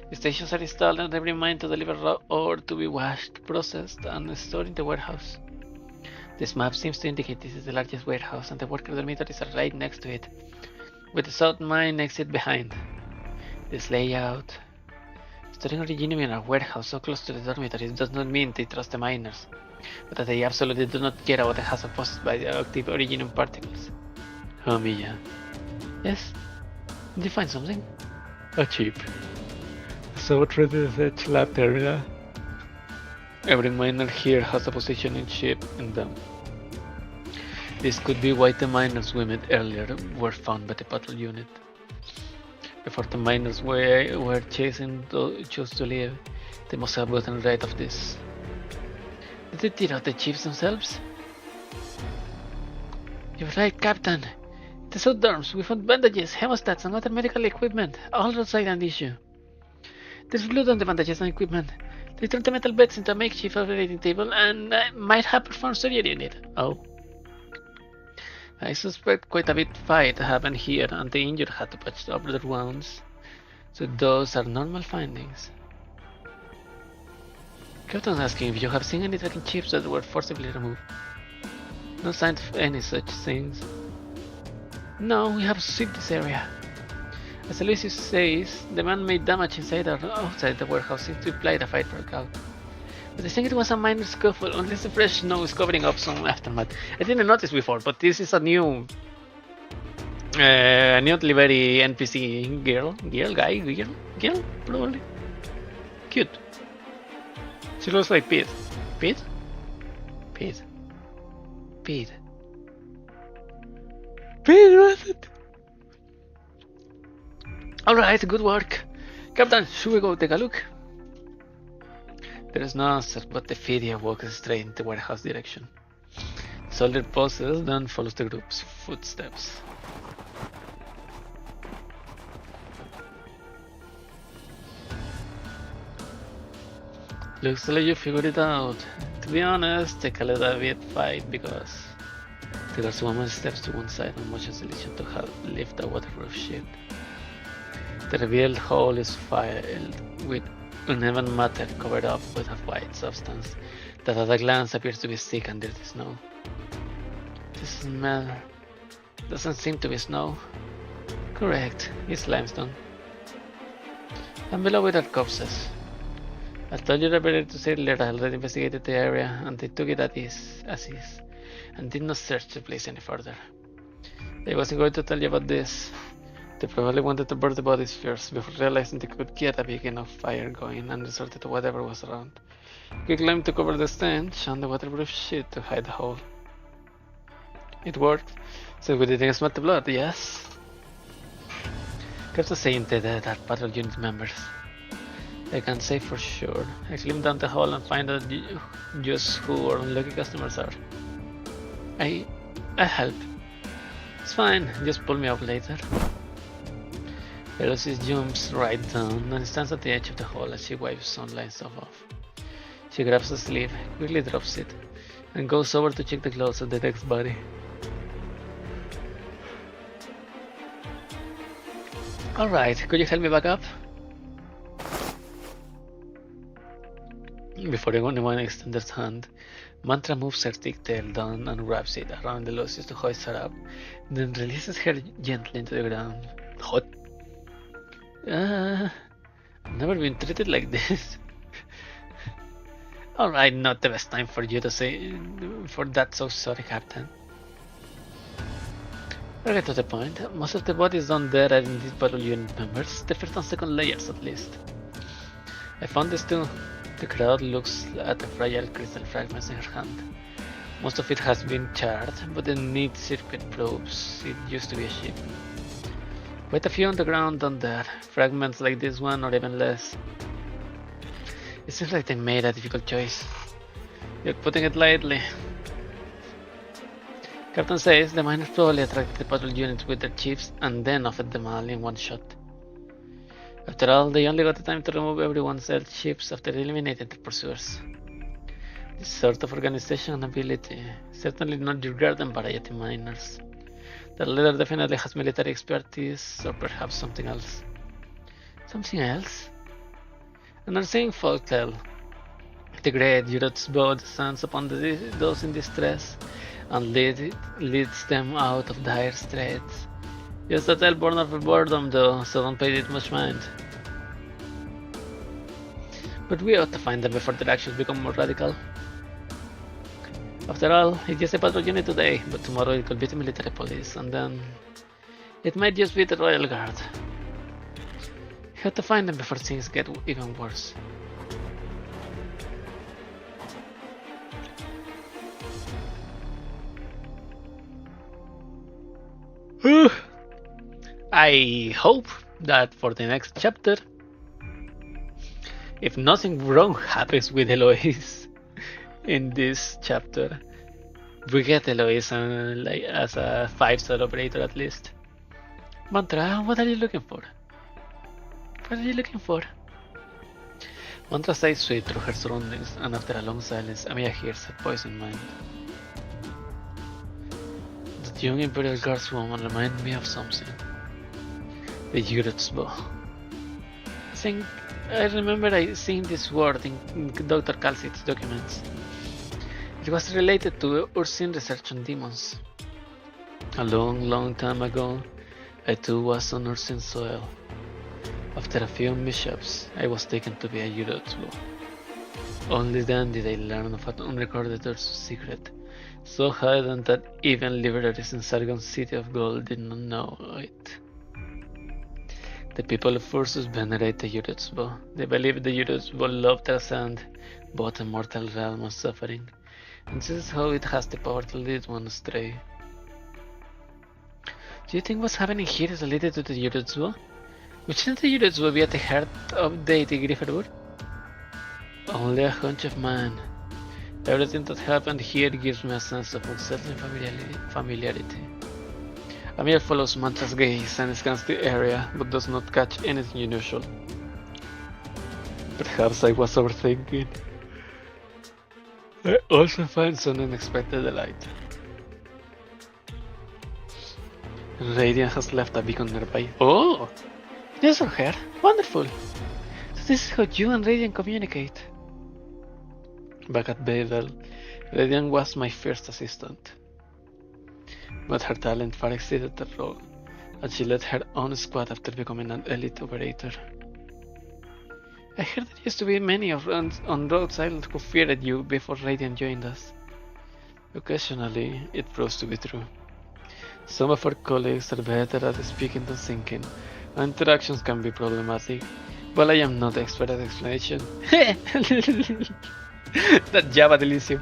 The stations are installed at every mine to deliver raw ore to be washed, processed, and stored in the warehouse. This map seems to indicate this is the largest warehouse, and the worker dormitories are right next to it, with the south mine exit behind. This layout. Storing originium in a warehouse so close to the dormitories does not mean they trust the miners, but that they absolutely do not care about the hazard posed by the active originium particles. Oh, Mia. Yes? Did you find something? A chip. So treated as a lab terminal. Every miner here has a positioning chip in them. This could be why the miners we met earlier were found by the patrol unit. Before the miners were chose to leave, they must have gotten rid of this. Did they tear out the chips themselves? You're right, Captain. The suit dorms, we found bandages, hemostats, and other medical equipment, all outside an issue. There's blood on the bandages and equipment. They turned the metal beds into a makeshift operating table and might have performed surgery in it. Oh. I suspect quite a bit of fight happened here, and the injured had to patch up their wounds. So those are normal findings. Captain's asking if you have seen any tracking chips that were forcibly removed. No signs of any such things. No, we have swept this area. As Aloysius says, the man-made damage inside or outside the warehouse seems to imply the fight broke out. But I think it was a minor scuffle, unless the fresh snow is covering up some aftermath. I didn't notice before, but this is a new very NPC girl, probably. Cute. She looks like Pete. Pete? Pete. Pete. Pete, was it? Alright, good work. Captain, should we go take a look? There is no answer, but the Fidia walks straight in the warehouse direction. The soldier pauses, then follows the group's footsteps. Looks like you figured it out. To be honest, take a little bit fight because The guardswoman steps to one side and motions Alicia to lift the waterproof sheet. The revealed hole is filled with uneven matter covered up with a white substance that at a glance appears to be thick and dirty snow. The smell doesn't seem to be snow. Correct, it's limestone. And below it are corpses. I told you the better to say later I already investigated the area and they took it as is and did not search the place any further. I wasn't going to tell you about this. They probably wanted to burn the bodies first before realizing they could get a big enough fire going and resorted to whatever was around. We climbed to cover the stench and the waterproof sheet to hide the hole. It worked, so we didn't smell the blood, yes? Captain saying that are patrol unit members. I can't say for sure. I climbed down the hole and find out just who our unlucky customers are. I help. It's fine, just pull me up later. Eloise jumps right down and stands at the edge of the hole as she wipes sunlight stuff off. She grabs a sleeve, quickly drops it, and goes over to check the clothes of the next body. Alright, could you help me back up? Before anyone extends their hand, Mantra moves her thick tail down and wraps it around Eloise to hoist her up, then releases her gently into the ground. Hot. I've never been treated like this. Alright, not the best time for you to say for that, so sorry, Captain. I'll get to the point. Most of the bodies down there are in these battle unit members, the first and second layers at least. I found this too. The crowd looks at the fragile crystal fragments in her hand. Most of it has been charred, but the neat circuit proves it used to be a ship. Quite a few on the ground down there, fragments like this one or even less. It seems like they made a difficult choice. You're putting it lightly. Captain says the miners probably attracted the patrol units with their chiefs and then offered them all in one shot. After all, they only got the time to remove everyone's elite ships after eliminating their pursuers. This sort of organization and ability, certainly not your garden variety miners. The leader definitely has military expertise, or perhaps something else. Something else? An unseen folktale. The great Yurot's bow descends upon those in distress and leads them out of dire straits. Just a tale born of boredom though, so don't pay it much mind. But we ought to find them before their actions become more radical. After all, it's just a patrol unit today, but tomorrow it could be the military police, and then it might just be the Royal Guard. We have to find them before things get even worse. I hope that for the next chapter, if nothing wrong happens with Eloise in this chapter, we get Eloise as a 5-star operator at least. Mantra, what are you looking for? What are you looking for? Mantra sighs sweep through her surroundings, and after a long silence, Amiya hears her voice in mind. That young Imperial Guards woman reminded me of something. The Yurot's bow. I remember seeing this word in Dr. Calcit's documents. It was related to Ursin research on demons. A long time ago, I too was on Ursin soil. After a few mishaps, I was taken to be a Yurot's bow. Only then did I learn of an unrecorded Ursu secret, so hidden that even liberators in Sargon's City of Gold did not know it. The people of Ursus venerate the Yurot's bow. They believe the Yurot's bow loved their sand, both a mortal realm of suffering, and this is how it has the power to lead one astray. Do you think what's happening here is related to the Yurot's bow? Which shouldn't the Yurot's bow be at the heart of deity Griffithwood? Only a hunch of mine. Everything that happened here gives me a sense of unsettling familiarity. Amir follows Mantra's gaze and scans the area, but does not catch anything unusual. Perhaps I was overthinking. I also find some unexpected delight. Radiant has left a beacon nearby. Oh! Yes, or her. Wonderful! So this is how you and Radiant communicate. Back at Babel, Radiant was my first assistant. But her talent far exceeded the role, and she led her own squad after becoming an elite operator. I heard there used to be many on Rhodes Island who feared you before Radiant joined us. Occasionally, it proves to be true. Some of our colleagues are better at speaking than thinking, and interactions can be problematic, but I am not the expert at explanation. That Java delicious.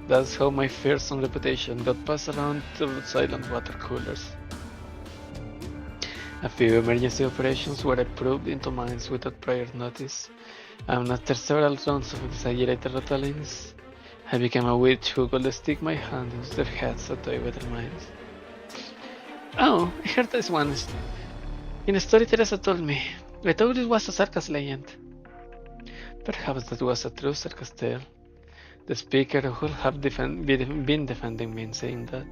That's how my fearsome reputation got passed around to silent water coolers. A few emergency operations where I probed into mines without prior notice, and after several rounds of exaggerated retellings, I became a witch who could stick my hand into their heads to toy with their minds. Oh, I heard this once. In a story Teresa told me, I thought it was a circus legend. Perhaps that was a true circus tale. The speaker would have been defending me in saying that.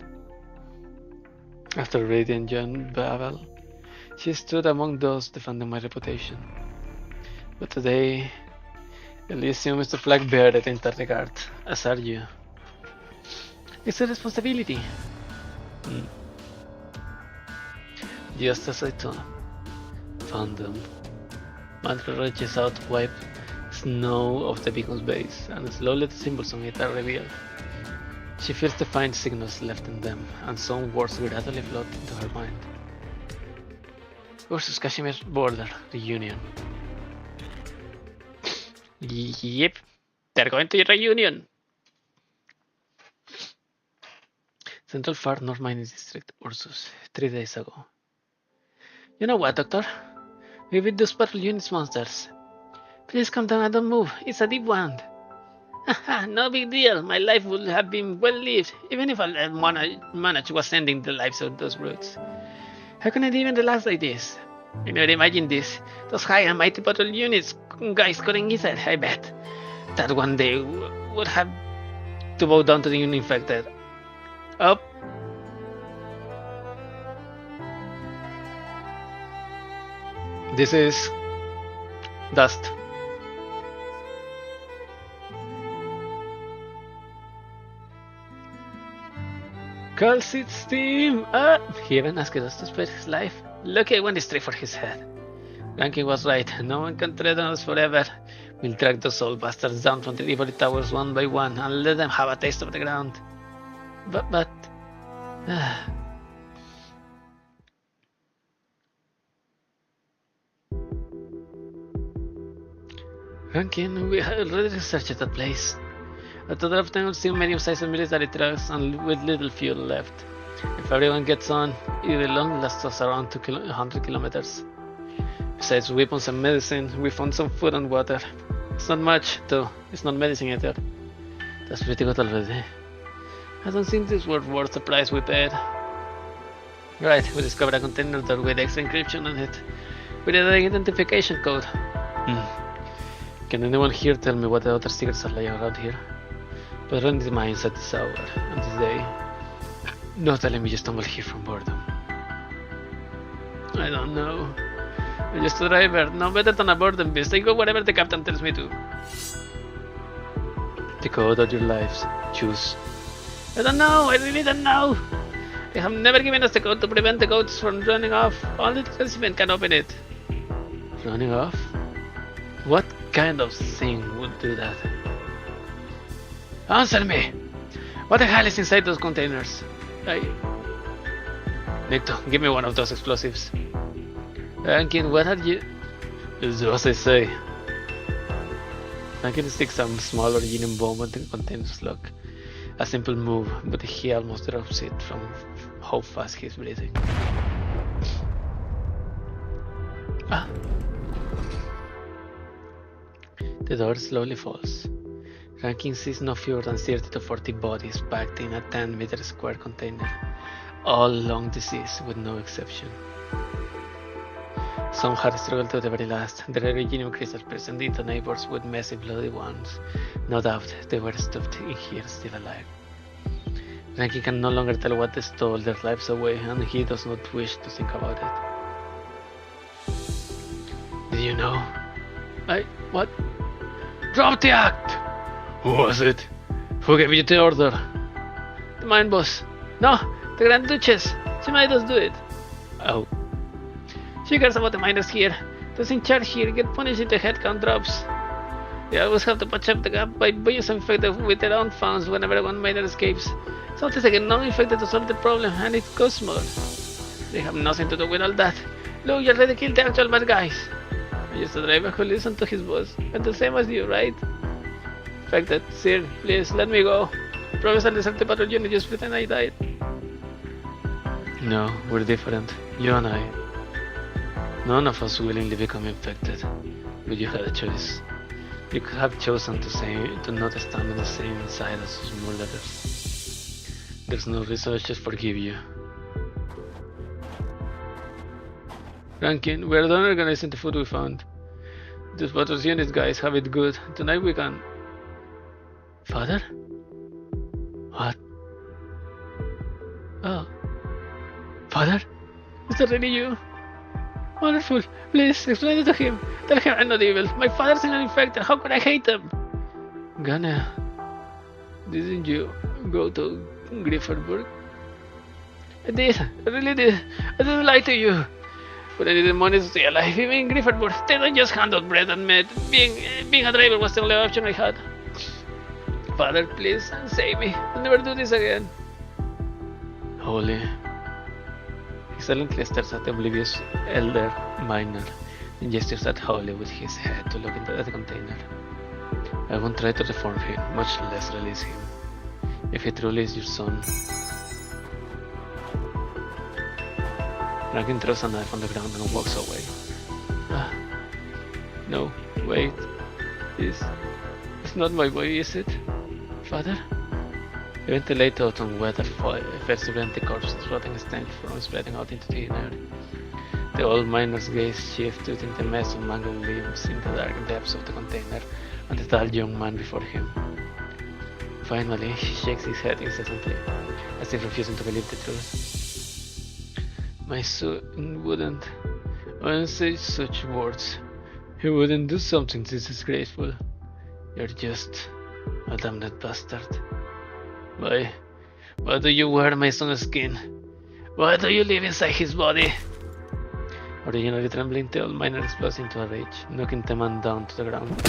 After Radiant joined Babel, she stood among those defending my reputation. But today, Elysium is the flag bearer in that regard, as are you. It's a responsibility. Just as I thought. Found them. Mantra reaches out to wipe snow off the beacon's base, and slowly the symbols on it are revealed. She feels the faint signals left in them, and some words gradually float into her mind. Versus Kashmir's border reunion. Yep, they're going to reunion. Central Far North Mining District, Ursus, 3 days ago. You know what, Doctor? We beat those purple units monsters. Please come down and don't move. It's a deep wound. Haha, no big deal. My life would have been well lived, even if I managed was ending the lives of those brutes. How can I even relax like this? I never imagined this. Those high and mighty purple units guys couldn't either, I bet. That one day would have to bow down to the infected. Oh. This is dust. Calls its team! He even asked us to spare his life. Lucky I went straight for his head. Rankin was right. No one can threaten us forever. We'll track those old bastards down from the ivory towers one by one and let them have a taste of the ground. But... Rankin, we have already researched that place. A total of 10 still medium-sized military trucks and with little fuel left. If everyone gets on, it will only last us around 200 kilometers. Besides weapons and medicine, we found some food and water. It's not much, though. It's not medicine either. That's pretty good already. I don't think this was worth the price we paid. Right, we discovered a container door with extra encryption on it, with an identification code. Can anyone here tell me what the other secrets are lying around here? But run these mines at this hour, and this day. No telling me you stumbled here from boredom. I don't know. I'm just a driver, no better than a boredom beast. I go wherever the captain tells me to. The code of your lives. Choose. I don't know, I really don't know. They have never given us the code to prevent the goats from running off. Only the specimen can open it. Running off? What kind of thing would do that? Answer me! What the hell is inside those containers? Nicto, give me one of those explosives. Rankin, what are you... Do as I say. Rankin sticks some smaller uranium bomb on the container's lock. A simple move, but he almost drops it from how fast he's breathing. The door slowly falls. Rankin sees no fewer than 30 to 40 bodies packed in a 10-meter square container, all long deceased with no exception. Some had struggled to the very last. Their uranium crystals present into neighbors with messy bloody wounds. No doubt they were stuffed in here still alive. Frankie can no longer tell what stole their lives away, and he does not wish to think about it. Did you know? What? Drop the act! Who was it? Who gave you the order? The mine boss. No, the Grand Duchess. She made us do it. Oh. She cares about the miners here. Those in charge here get punished if the headcount drops. They always have to patch up the gap by boys infected with their own funds whenever one miner escapes. Sometimes they get non-infected to solve the problem, and it costs more. They have nothing to do with all that. Look, you already killed the actual bad guys. I'm just a driver who listens to his boss, and the same as you, right? Infected, sir, please let me go. Promise I'll desert the patrol unit, just pretend I died. No, we're different. You and I. None of us willingly become infected, but you had a choice. You could have chosen to not stand on the same side as those murderers. There's no reason to just forgive you. Rankin, we're done organizing the food we found. Those Battles Unit guys have it good. Tonight we can... Father? What? Oh. Father? Is that really you? Wonderful. Please, explain it to him. Tell him I'm not evil. My father's an infected. How could I hate him? Ghana, didn't you go to Grifferburg? I did. I really did. I didn't lie to you. But I needed money to stay alive. Even in Grifferburg, they don't just hand out bread and meat. Being a driver was the only option I had. Father, please, save me. I'll never do this again. Holy. He silently stares at the oblivious elder miner and gestures at Holly with his head to look into the container. I won't try to reform him, much less release him. If he truly is your son. Rankin throws a knife on the ground and walks away. No, wait. It's not my boy, is it? Father? The ventilator out on weather first prevent the corpse's rotting stench from spreading out into the air. The old miner's gaze shifted in the mess of mangled limbs in the dark depths of the container and the tall young man before him. Finally, he shakes his head incessantly, as if refusing to believe the truth. My son wouldn't say such words. He wouldn't do something this disgraceful. You're just a damned bastard. Why do you wear my son's skin? Why do you live inside his body? Originally trembling, the old miner explodes into a rage, knocking the man down to the ground.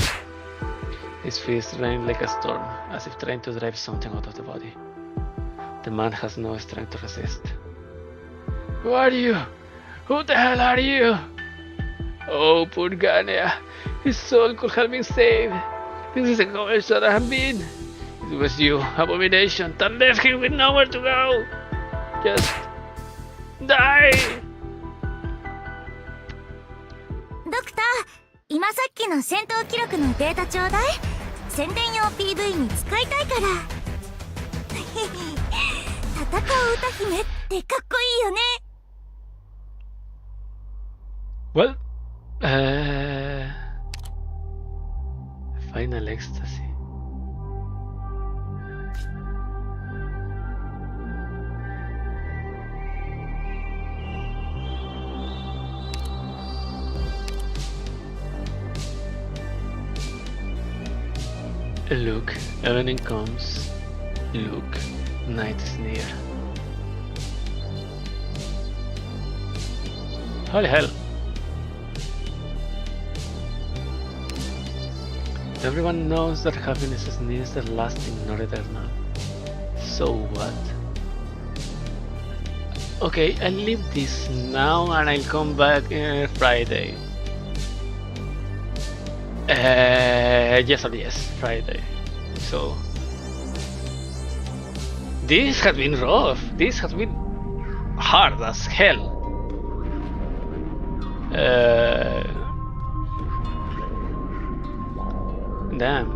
His fists rain like a storm, as if trying to drive something out of the body. The man has no strength to resist. Who are you? Who the hell are you? Oh, poor Gania. His soul could have been saved. This is how I should have been. It was you, abomination, that left him with nowhere to go. Just die. ドクター、今さっきの戦闘記録のデータちょうだい。宣伝用 PV に使いたいから。戦う歌姫ってかっこいいよね。Well, Final Ecstasy. Look, evening comes. Look, night is near. Holy hell! Everyone knows that happiness is neither lasting nor eternal. So what? Okay, I'll leave this now and I'll come back Friday. Yes or yes, Friday. So this has been rough. This has been hard as hell. Damn.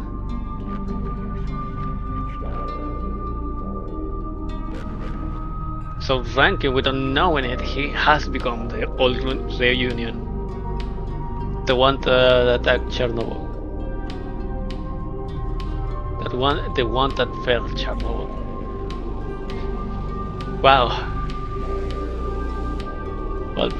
So Rankin, without knowing it, he has become the old reunion. The one that attacked Chernobyl. The one that fell Chernobyl. Wow. Well,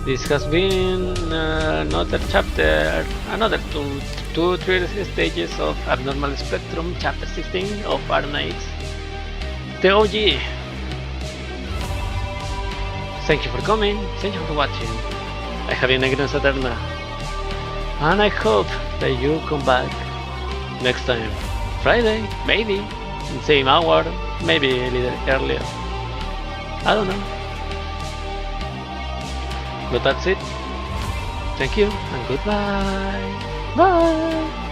this has been another chapter, another two, 3 stages of Abnormal Spectrum, chapter 16 of Arknights, the OG. Thank you for coming, thank you for watching. I have been Arknights Eterna, and I hope that you come back next time. Friday, maybe, same hour, maybe a little earlier. I don't know. But that's it. Thank you and goodbye. Bye.